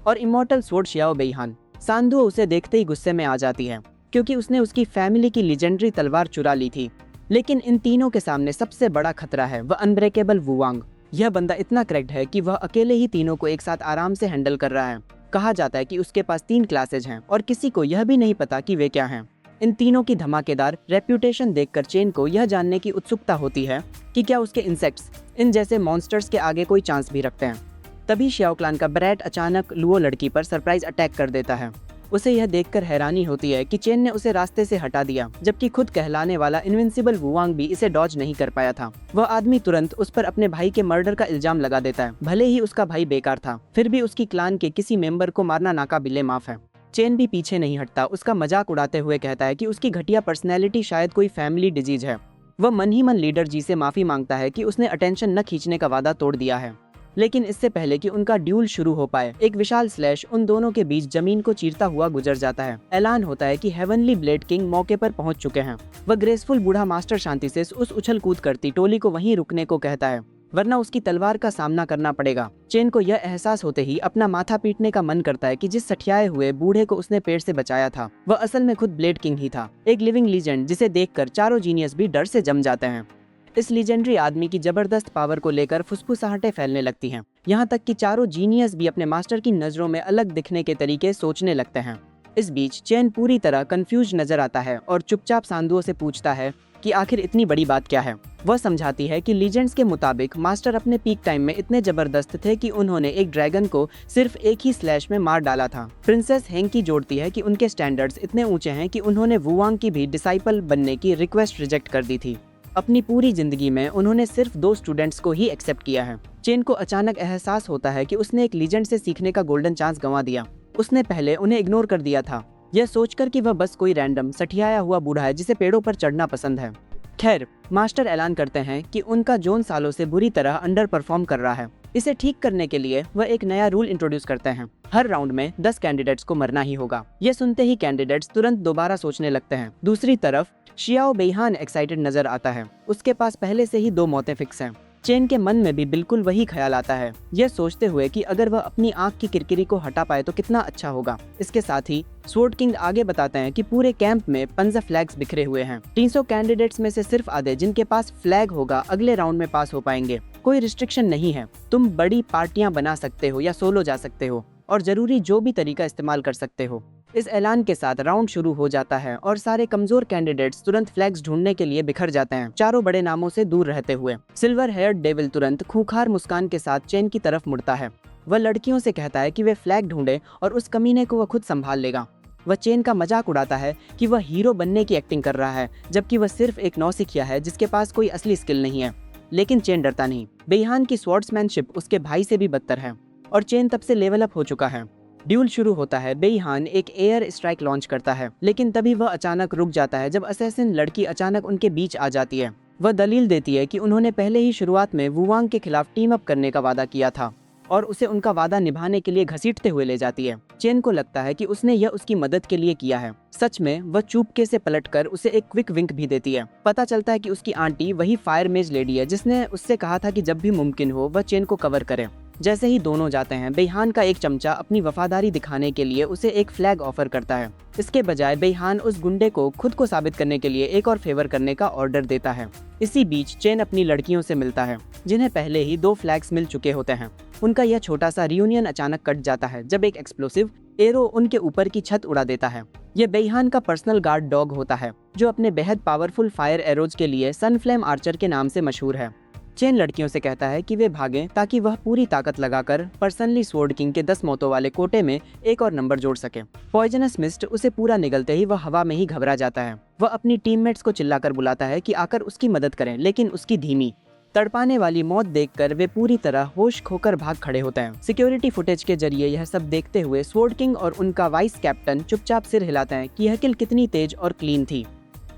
S1: और इमॉर्टल स्वॉर्ड शियाओ बेईहान। सांदुओ उसे देखते ही गुस्से में आ जाती है क्योंकि उसने उसकी फैमिली की लीजेंडरी तलवार चुरा ली थी। लेकिन इन तीनों के सामने सबसे बड़ा खतरा है वह अनब्रेकेबल वुवांग। यह बंदा इतना क्रैक्ड है कि वह अकेले ही तीनों को एक साथ आराम से हैंडल कर रहा है। कहा जाता है कि उसके पास 3 क्लासेज हैं और किसी को यह भी नहीं पता कि वे क्या हैं। इन तीनों की धमाकेदार रेप्यूटेशन देखकर चेन को यह जानने की उत्सुकता होती है कि क्या उसके इंसेक्ट्स इन जैसे मॉन्स्टर्स के आगे कोई चांस भी रखते हैं। तभी शियाओ क्लान का ब्रैट अचानक लुओ लड़की पर सरप्राइज अटैक कर देता है। उसे यह देखकर हैरानी होती है कि चेन ने उसे रास्ते से हटा दिया, जबकि खुद कहलाने वाला इनविंसिबल वुवांग भी इसे डॉज नहीं कर पाया था। वह आदमी तुरंत उस पर अपने भाई के मर्डर का इल्जाम लगा देता है। भले ही उसका भाई बेकार था, फिर भी उसकी क्लान के किसी मेंबर को मारना नाकाबिले माफ है। चेन भी पीछे नहीं हटता, उसका मजाक उड़ाते हुए कहता है कि उसकी घटिया पर्सनैलिटी शायद कोई फैमिली डिजीज है। वह मन ही मन लीडर जी से माफी मांगता है कि उसने अटेंशन न खींचने का वादा तोड़ दिया है। लेकिन इससे पहले कि उनका ड्यूल शुरू हो पाए, एक विशाल स्लैश उन दोनों के बीच जमीन को चीरता हुआ गुजर जाता है। ऐलान होता है कि हेवनली ब्लेड किंग मौके पर पहुंच चुके हैं। वह ग्रेसफुल बूढ़ा मास्टर शांति से उस उछल कूद करती टोली को वहीं रुकने को कहता है, वरना उसकी तलवार का सामना करना पड़ेगा। चेन को यह एहसास होते ही अपना माथा पीटने का मन करता है कि जिस सठियाए हुए बूढ़े को उसने पेड़ से बचाया था वह असल में खुद ब्लेड किंग ही था, एक लिविंग लीजेंड जिसे देखकर चारों जीनियस भी डर से जम जाते हैं। इस लीजेंडरी आदमी की जबरदस्त पावर को लेकर फुसफुसाहटें फैलने लगती हैं, यहाँ तक कि चारों जीनियस भी अपने मास्टर की नजरों में अलग दिखने के तरीके सोचने लगते हैं। इस बीच चेन पूरी तरह कंफ्यूज नजर आता है और चुपचाप सांदुओ से पूछता है कि आखिर इतनी बड़ी बात क्या है। वह समझाती है कि लीजेंड्स के मुताबिक मास्टर अपने पीक टाइम में इतने जबरदस्त थे कि उन्होंने एक ड्रैगन को सिर्फ एक ही स्लैश में मार डाला था। प्रिंसेस हेंकी जोड़ती है कि उनके स्टैंडर्ड्स इतने ऊंचे हैं कि उन्होंने वुवांग की भी डिसाइपल बनने की रिक्वेस्ट रिजेक्ट कर दी थी। अपनी पूरी जिंदगी में उन्होंने सिर्फ 2 स्टूडेंट्स को ही एक्सेप्ट किया है। चेन को अचानक एहसास होता है कि उसने एक लीजेंड से सीखने का गोल्डन चांस गंवा दिया। उसने पहले उन्हें इग्नोर कर दिया था, यह सोचकर कि वह बस कोई रैंडम सठियाया हुआ बूढ़ा है जिसे पेड़ों पर चढ़ना पसंद है। खैर, मास्टर ऐलान करते हैं कि उनका जोन सालों से बुरी तरह अंडर परफॉर्म कर रहा है। इसे ठीक करने के लिए वह एक नया रूल इंट्रोड्यूस करते हैं, हर राउंड में 10 कैंडिडेट्स को मरना ही होगा। यह सुनते ही कैंडिडेट्स तुरंत दोबारा सोचने लगते हैं। दूसरी तरफ शियाओ बेईहान एक्साइटेड नजर आता है, उसके पास पहले से ही 2 मौतें फिक्स हैं। चेन के मन में भी बिल्कुल वही ख्याल आता है, यह सोचते हुए कि अगर वह अपनी आंख की किरकिरी को हटा पाए तो कितना अच्छा होगा। इसके साथ ही स्वॉर्ड किंग आगे बताते हैं कि पूरे कैंप में 15 फ्लैग्स बिखरे हुए हैं। 300 कैंडिडेट्स में से सिर्फ आधे जिनके पास फ्लैग होगा अगले राउंड में पास हो पाएंगे। कोई रिस्ट्रिक्शन नहीं है, तुम बड़ी पार्टियां बना सकते हो या सोलो जा सकते हो और जरूरी जो भी तरीका इस्तेमाल कर सकते हो। इस ऐलान के साथ राउंड शुरू हो जाता है और सारे कमजोर कैंडिडेट्स तुरंत फ्लैग्स ढूंढने के लिए बिखर जाते हैं, चारों बड़े नामों से दूर रहते हुए। सिल्वर हेयर्ड डेविल तुरंत खूंखार मुस्कान के साथ चेन की तरफ मुड़ता है। वह लड़कियों से कहता है कि वे फ्लैग ढूंढे और उस कमीने को वह खुद संभाल लेगा। वह चेन का मजाक उड़ाता है कि वह हीरो बनने की एक्टिंग कर रहा है, जबकि वह सिर्फ एक नौसिखिया है जिसके पास कोई असली स्किल नहीं है। लेकिन चेन डरता नहीं। बेईहान की स्वॉर्ड्समैनशिप उसके भाई से भी बदतर है और चेन तब से लेवल अप हो चुका है। ड्यूल शुरू होता है। बेईहान एक एयर स्ट्राइक लॉन्च करता है, लेकिन तभी वह अचानक रुक जाता है जब असैसिन लड़की अचानक उनके बीच आ जाती है। वह दलील देती है कि उन्होंने पहले ही शुरुआत में वुवांग के खिलाफ टीम अप करने का वादा किया था और उसे उनका वादा निभाने के लिए घसीटते हुए ले जाती है। चेन को लगता है कि उसने यह उसकी मदद के लिए किया है। सच में वह चुपके से पलटकर उसे एक क्विक विंक भी देती है। पता चलता है कि उसकी आंटी वही फायर मेज लेडी है जिसने उससे कहा था कि जब भी मुमकिन हो वह चेन को कवर करे। जैसे ही दोनों जाते हैं, बेईहान का एक चमचा अपनी वफादारी दिखाने के लिए उसे एक फ्लैग ऑफर करता है। इसके बजाय बेईहान उस गुंडे को खुद को साबित करने के लिए एक और फेवर करने का ऑर्डर देता है। इसी बीच चेन अपनी लड़कियों से मिलता है जिन्हें पहले ही 2 फ्लैग्स मिल चुके होते हैं। उनका यह छोटा सा रियूनियन अचानक कट जाता है जब एक एक्सप्लोसिव एरो उनके ऊपर की छत उड़ा देता है। यह बेईहान का पर्सनल गार्ड डॉग होता है जो अपने बेहद पावरफुल फायर एरोज के लिए सनफ्लेम आर्चर के नाम से मशहूर है। चेन लड़कियों से कहता है कि वे भागें ताकि वह पूरी ताकत लगाकर पर्सनली स्वॉर्ड किंग के 10 मौतों वाले कोटे में एक और नंबर जोड़ सके। पॉइजनस मिस्ट उसे पूरा निगलते ही वह हवा में ही घबरा जाता है। वह अपनी टीममेट्स को चिल्लाकर बुलाता है कि आकर उसकी मदद करें, लेकिन उसकी धीमी तड़पाने वाली मौत देखकर वे पूरी तरह होश खोकर भाग खड़े होते हैं। सिक्योरिटी फुटेज के जरिए यह सब देखते हुए स्वॉर्ड किंग और उनका वाइस कैप्टन चुपचाप सिर हिलाते हैं कि यह किल कितनी तेज और क्लीन थी।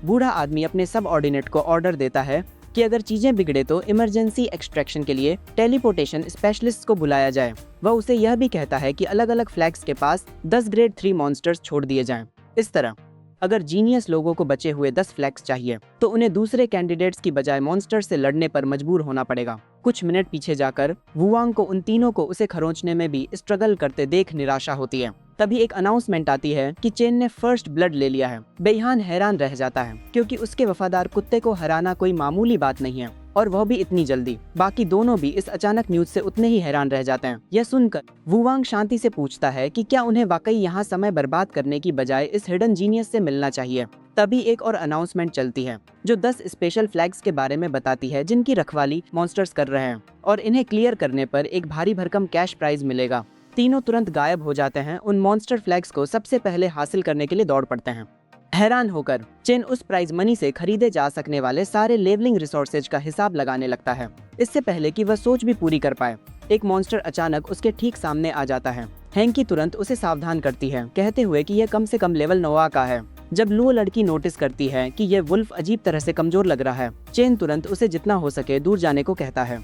S1: बूढ़ा आदमी अपने सब ऑर्डिनेट को ऑर्डर देता है कि अगर चीजें बिगड़े तो इमरजेंसी एक्सट्रैक्शन के लिए टेलीपोर्टेशन स्पेशलिस्ट को बुलाया जाए। वह उसे यह भी कहता है कि अलग अलग फ्लैग्स के पास 10 ग्रेड 3 मॉन्स्टर्स छोड़ दिए जाएं। इस तरह अगर जीनियस लोगों को बचे हुए 10 फ्लैग्स चाहिए तो उन्हें दूसरे कैंडिडेट्स की बजाय मॉन्स्टर से लड़ने पर मजबूर होना पड़ेगा। कुछ मिनट पीछे जाकर वुवांग को उन तीनों को उसे खरोंचने में भी स्ट्रगल करते देख निराशा होती है। तभी एक अनाउंसमेंट आती है कि चेन ने फर्स्ट ब्लड ले लिया है। बेईहान हैरान रह जाता है क्योंकि उसके वफादार कुत्ते को हराना कोई मामूली बात नहीं है और वह भी इतनी जल्दी। बाकी दोनों भी इस अचानक न्यूज से उतने ही हैरान रह जाते हैं। यह सुनकर वुवांग शांति से पूछता है कि क्या उन्हें वाकई यहाँ समय बर्बाद करने की बजाय इस हिडन जीनियस से मिलना चाहिए। तभी एक और अनाउंसमेंट चलती है जो 10 स्पेशल फ्लैग्स के बारे में बताती है जिनकी रखवाली मॉन्स्टर्स कर रहे हैं और इन्हें क्लियर करने पर एक भारी भरकम कैश प्राइज मिलेगा। तीनों तुरंत गायब हो जाते हैं। उन मॉन्स्टर फ्लैग्स को सबसे पहले हासिल करने के लिए दौड़ पड़ते हैं। हैरान होकर चेन उस प्राइज मनी से खरीदे जा सकने वाले सारे लेवलिंग रिसोर्सेज का हिसाब लगाने लगता है। इससे पहले कि वह सोच भी पूरी कर पाए, एक मॉन्स्टर अचानक उसके ठीक सामने आ जाता है। हैंकी तुरंत उसे सावधान करती है, कहते हुए कि यह कम से कम लेवल 9 का है। जब लुओ लड़की नोटिस करती है कि यह वुल्फ अजीब तरह से कमजोर लग रहा है, चेन तुरंत उसे जितना हो सके दूर जाने को कहता है।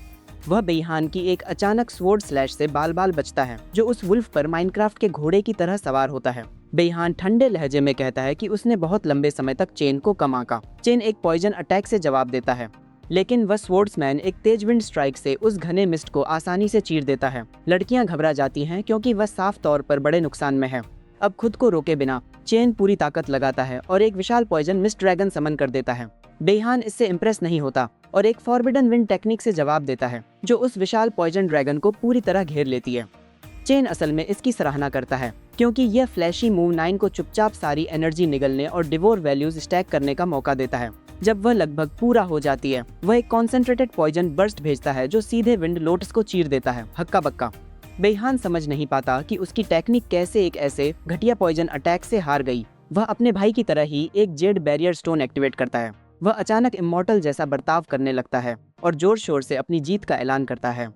S1: वह बेईहान की एक अचानक स्वॉर्ड स्लैश से बाल बाल बचता है जो उस वुल्फ पर माइनक्राफ्ट के घोड़े की तरह सवार होता है। बेईहान ठंडे लहजे में कहता है कि उसने बहुत लंबे समय तक चेन को कम आंका। चेन एक पॉइजन अटैक से जवाब देता है, लेकिन वह स्वॉर्ड्समैन एक तेज विंड स्ट्राइक से उस घने मिस्ट को आसानी से चीर देता है। लड़कियां घबरा जाती हैं क्योंकि वह साफ तौर पर बड़े नुकसान में है। अब खुद को रोके बिना चेन पूरी ताकत लगाता है और एक विशाल पॉइजन मिस्ट ड्रैगन समन कर देता है। बेईहान इससे इम्प्रेस नहीं होता और एक फॉरबिडन विंड टेक्निक से जवाब देता है जो उस विशाल पॉइजन ड्रैगन को पूरी तरह घेर लेती है। चेन असल में इसकी सराहना करता है क्योंकि यह फ्लैशी मूव 9 को चुपचाप सारी एनर्जी निगलने और डिवोर वैल्यूज स्टैक करने का मौका देता है। जब वह लगभग पूरा हो जाती है, वह एक कॉन्सेंट्रेटेड पॉइजन बर्स्ट भेजता है जो सीधे विंड लोटस को चीर देता है। हक्का बक्का। बेईहान समझ नहीं पाता कि उसकी टेक्निक कैसे एक ऐसे घटिया पॉइजन अटैक से हार गई। वह अपने भाई की तरह ही एक जेड बैरियर स्टोन एक्टिवेट करता है। वह अचानक इमॉर्टल जैसा बर्ताव करने लगता है और जोर शोर से अपनी जीत का ऐलान करता है।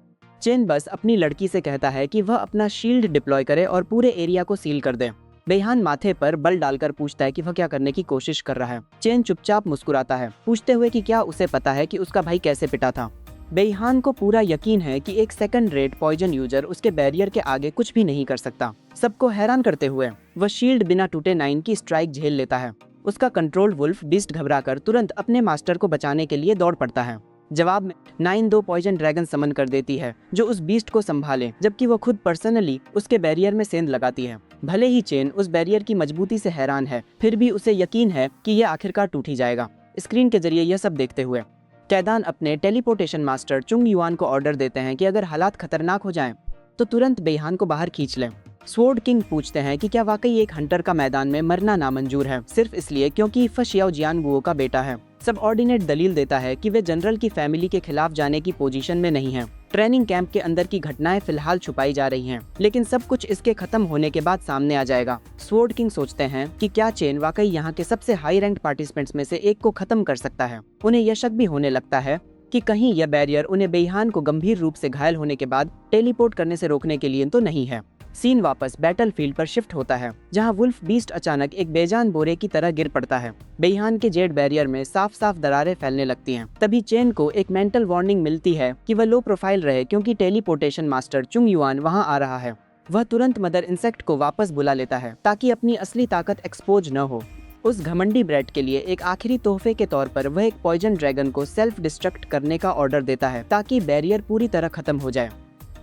S1: चेन बस अपनी लड़की से कहता है कि वह अपना शील्ड डिप्लॉय करे और पूरे एरिया को सील कर दे। बेईहान माथे पर बल डालकर पूछता है कि वह क्या करने की कोशिश कर रहा है। चेन चुपचाप मुस्कुराता है, पूछते हुए कि क्या उसे पता है कि उसका भाई कैसे पिटा था। बेईहान को पूरा यकीन है कि एक सेकंड रेट पॉइजन यूजर उसके बैरियर के आगे कुछ भी नहीं कर सकता। सबको हैरान करते हुए वह शील्ड बिना टूटे 9 की स्ट्राइक झेल लेता है। उसका कंट्रोल्ड वुल्फ बीस्ट घबराकर तुरंत अपने मास्टर को बचाने के लिए दौड़ पड़ता है। जवाब में नाइन दो पॉइजन ड्रैगन समन कर देती है जो उस बीस्ट को संभाले, जबकि वो खुद पर्सनली उसके बैरियर में सेंध लगाती है। भले ही चेन उस बैरियर की मजबूती से हैरान है, फिर भी उसे यकीन है कि यह आखिरकार टूट ही जाएगा। स्क्रीन के जरिए यह सब देखते हुए कैदान अपने टेलीपोर्टेशन मास्टर चुंग युआन को ऑर्डर देते हैं कि अगर हालात खतरनाक हो जाएं, तो तुरंत बेहान को बाहर खींच लें। स्वॉर्ड किंग पूछते हैं कि क्या वाकई एक हंटर का मैदान में मरना नामंजूर है, सिर्फ इसलिए क्योंकि फशियाओ जियानगुओ का बेटा है। सब ऑर्डिनेट दलील देता है कि वे जनरल की फैमिली के खिलाफ जाने की पोजीशन में नहीं हैं। ट्रेनिंग कैंप के अंदर की घटनाएं फिलहाल छुपाई जा रही हैं, लेकिन सब कुछ इसके खत्म होने के बाद सामने आ जाएगा। स्वॉर्ड किंग सोचते हैं कि क्या चेन वाकई यहाँ के सबसे हाई रैंक पार्टिसिपेंट्स में से एक को खत्म कर सकता है। उन्हें यह शक भी होने लगता है कि कहीं यह बैरियर उन्हें बेईहान को गंभीर रूप से घायल होने के बाद टेलीपोर्ट करने से रोकने के लिए तो नहीं है। सीन वापस बैटलफील्ड पर शिफ्ट होता है, जहां वुल्फ बीस्ट अचानक एक बेजान बोरे की तरह गिर पड़ता है। बेईहान के जेड बैरियर में साफ साफ दरारें फैलने लगती हैं। तभी चेन को एक मेंटल वार्निंग मिलती है कि वह लो प्रोफाइल रहे, क्योंकि टेलीपोर्टेशन मास्टर चुंग युआन वहां आ रहा है। वह तुरंत मदर इंसेक्ट को वापस बुला लेता है ताकि अपनी असली ताकत एक्सपोज न हो। उस घमंडी ब्रैट के लिए एक आखिरी तोहफे के तौर पर वह एक पॉइजन ड्रैगन को सेल्फ डिस्ट्रक्ट करने का ऑर्डर देता है ताकि बैरियर पूरी तरह खत्म हो जाए।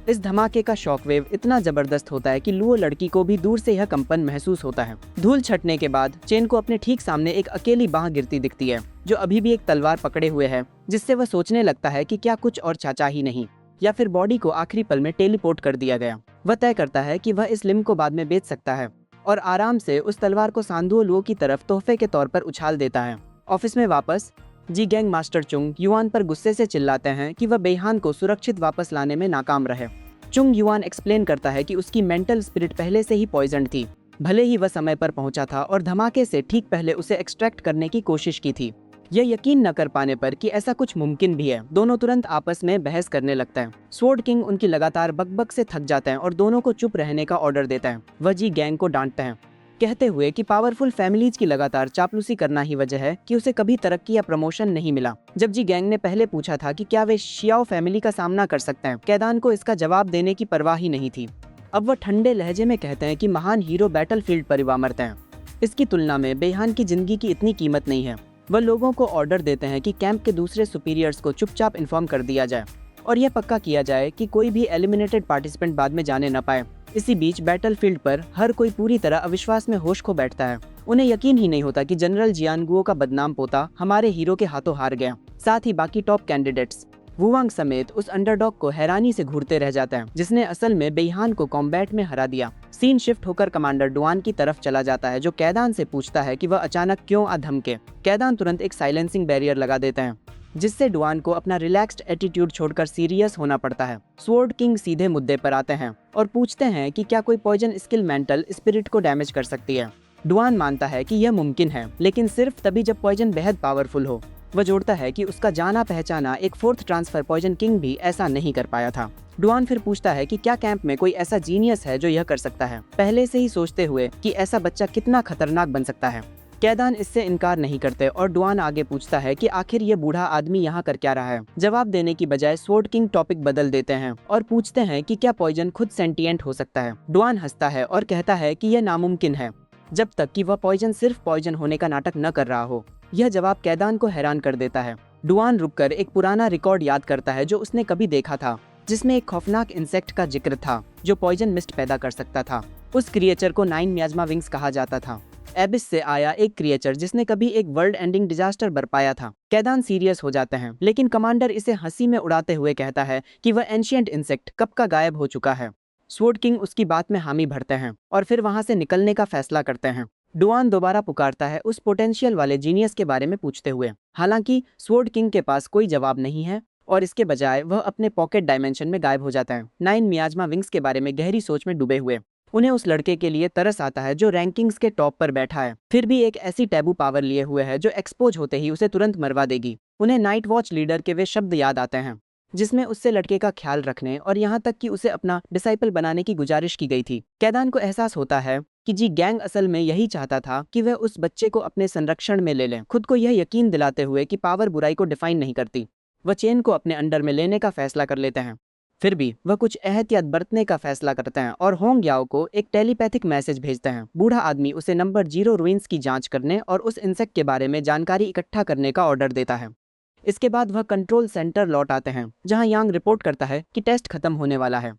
S1: इस धमाके का शॉकवेव इतना जबरदस्त होता है कि लुओ लड़की को भी दूर से यह कंपन महसूस होता है। धूल छटने के बाद चेन को अपने ठीक सामने एक अकेली बाह गिरती दिखती है, जो अभी भी एक तलवार पकड़े हुए है, जिससे वह सोचने लगता है कि क्या कुछ और चाचा ही नहीं, या फिर बॉडी को आखिरी पल में टेलीपोर्ट कर दिया गया। वह तय करता है कि वह इस लिम्ब को बाद में बेच सकता है और आराम से उस तलवार को सांदुओ लुओ की तरफ तोहफे के तौर पर उछाल देता है। ऑफिस में वापस जी गैंग मास्टर चुंग युआन पर गुस्से से चिल्लाते हैं कि वह बेईहान को सुरक्षित वापस लाने में नाकाम रहे। चुंग युआन एक्सप्लेन करता है कि उसकी मेंटल स्पिरिट पहले से ही पॉइजन्ड थी, भले ही वह समय पर पहुंचा था और धमाके से ठीक पहले उसे एक्सट्रैक्ट करने की कोशिश की थी। यह यकीन न कर पाने पर कि ऐसा कुछ मुमकिन भी है, दोनों तुरंत आपस में बहस करने लगते हैं। स्वॉर्ड किंग उनकी लगातार बकबक से थक जाते हैं और दोनों को चुप रहने का ऑर्डर देता है। वह जी गैंग को डांटते हैं, कहते हुए कि पावरफुल फैमिलीज की लगातार चापलूसी करना ही वजह है कि उसे कभी तरक्की या प्रमोशन नहीं मिला। जब जी गैंग ने पहले पूछा था कि क्या वे शियाओ फैमिली का सामना कर सकते हैं, कैदान को इसका जवाब देने की परवाह ही नहीं थी। अब वह ठंडे लहजे में कहते हैं कि महान हीरो बैटलफील्ड पर रिवा मरते हैं, इसकी तुलना में बेईहान की जिंदगी की इतनी कीमत नहीं है। वह लोगों को ऑर्डर देते हैं कि कैंप के दूसरे सुपीरियर्स को चुपचाप इन्फॉर्म कर दिया जाए और यह पक्का किया जाए कि कोई भी एलिमिनेटेड पार्टिसिपेंट बाद में जाने न पाए। इसी बीच बैटलफील्ड पर हर कोई पूरी तरह अविश्वास में होश खो बैठता है। उन्हें यकीन ही नहीं होता कि जनरल जियानगुओ का बदनाम पोता हमारे हीरो के हाथों हार गया। साथ ही बाकी टॉप कैंडिडेट्स वुवांग समेत उस अंडरडॉग को हैरानी से घूरते रह जाते हैं, जिसने असल में बेईहान को कॉम्बैट में हरा दिया। सीन शिफ्ट होकर कमांडर डुआन की तरफ चला जाता है, जो कैदान से पूछता है कि वह अचानक क्यों धमके। कैदान तुरंत एक साइलेंसिंग बैरियर लगा देते हैं, जिससे डुआन को अपना रिलैक्स्ड एटीट्यूड छोड़कर सीरियस होना पड़ता है। स्वॉर्ड किंग सीधे मुद्दे पर आते हैं और पूछते हैं कि क्या कोई पॉइजन स्किल मेंटल स्पिरिट को डैमेज कर सकती है। डुआन मानता है कि यह मुमकिन है, लेकिन सिर्फ तभी जब पॉइजन बेहद पावरफुल हो। वह जोड़ता है कि उसका जाना पहचाना एक फोर्थ ट्रांसफर पॉइजन किंग भी ऐसा नहीं कर पाया था। डुआन फिर पूछता है कि क्या कैंप में कोई ऐसा जीनियस है जो यह कर सकता है, पहले से ही सोचते हुए कि ऐसा बच्चा कितना खतरनाक बन सकता है। कैदान इससे इनकार नहीं करते और डुआन आगे पूछता है कि आखिर ये बूढ़ा आदमी यहाँ कर क्या रहा है। जवाब देने की बजाय स्वॉर्ड किंग टॉपिक बदल देते हैं और पूछते हैं कि क्या पॉइजन खुद सेंटिएंट हो सकता है। डुआन हंसता है और कहता है कि यह नामुमकिन है, जब तक कि वह पॉइजन सिर्फ पॉइजन होने का नाटक न कर रहा हो। यह जवाब कैदान को हैरान कर देता है। डुआन रुककर एक पुराना रिकॉर्ड याद करता है जो उसने कभी देखा था, जिसमें एक खौफनाक इंसेक्ट का जिक्र था जो पॉइजन मिस्ट पैदा कर सकता था। उस क्रिएचर को 9 मियाज्मा विंग्स कहा जाता था। एबिस से आया एक क्रिएचर जिसने कभी एक वर्ल्ड एंडिंग डिजास्टर बरपाया था। कैदान सीरियस हो जाते हैं, लेकिन कमांडर इसे हंसी में उड़ाते हुए कहता है कि वह एंशिएंट इंसेक्ट कब का गायब हो चुका है। स्वॉर्ड किंग उसकी बात में हामी भरते हैं और फिर वहां से निकलने का फैसला करते हैं। डुआन दोबारा पुकारता है उस पोटेंशियल वाले जीनियस के बारे में पूछते हुए। हालांकि स्वॉर्ड किंग के पास कोई जवाब नहीं है और इसके बजाय वह अपने पॉकेट डायमेंशन में गायब हो जाता है, 9 मियाज्मा विंग्स के बारे में गहरी सोच में डूबे हुए। उन्हें उस लड़के के लिए तरस आता है जो रैंकिंग्स के टॉप पर बैठा है, फिर भी एक ऐसी टैबू पावर लिए हुए है जो एक्सपोज होते ही उसे तुरंत मरवा देगी। उन्हें नाइट वॉच लीडर के वे शब्द याद आते हैं जिसमें उससे लड़के का ख्याल रखने और यहाँ तक कि उसे अपना डिसाइपल बनाने की गुजारिश की गई थी। कैदान को एहसास होता है कि जी गैंग असल में यही चाहता था कि वह उस बच्चे को अपने संरक्षण में ले लें, खुद को यह यकीन दिलाते हुए कि पावर बुराई को डिफाइन नहीं करती। वह चेन को अपने अंडर में लेने का फैसला कर लेते हैं, फिर भी वह कुछ एहतियात बरतने का फैसला करते हैं और होंग याओ को एक टेलीपैथिक मैसेज भेजते हैं। बूढ़ा आदमी उसे नंबर 0 रूइंस की जांच करने और उस इंसेक्ट के बारे में जानकारी इकट्ठा करने का ऑर्डर देता है। इसके बाद वह कंट्रोल सेंटर लौट आते हैं, जहां यांग रिपोर्ट करता है कि टेस्ट खत्म होने वाला है।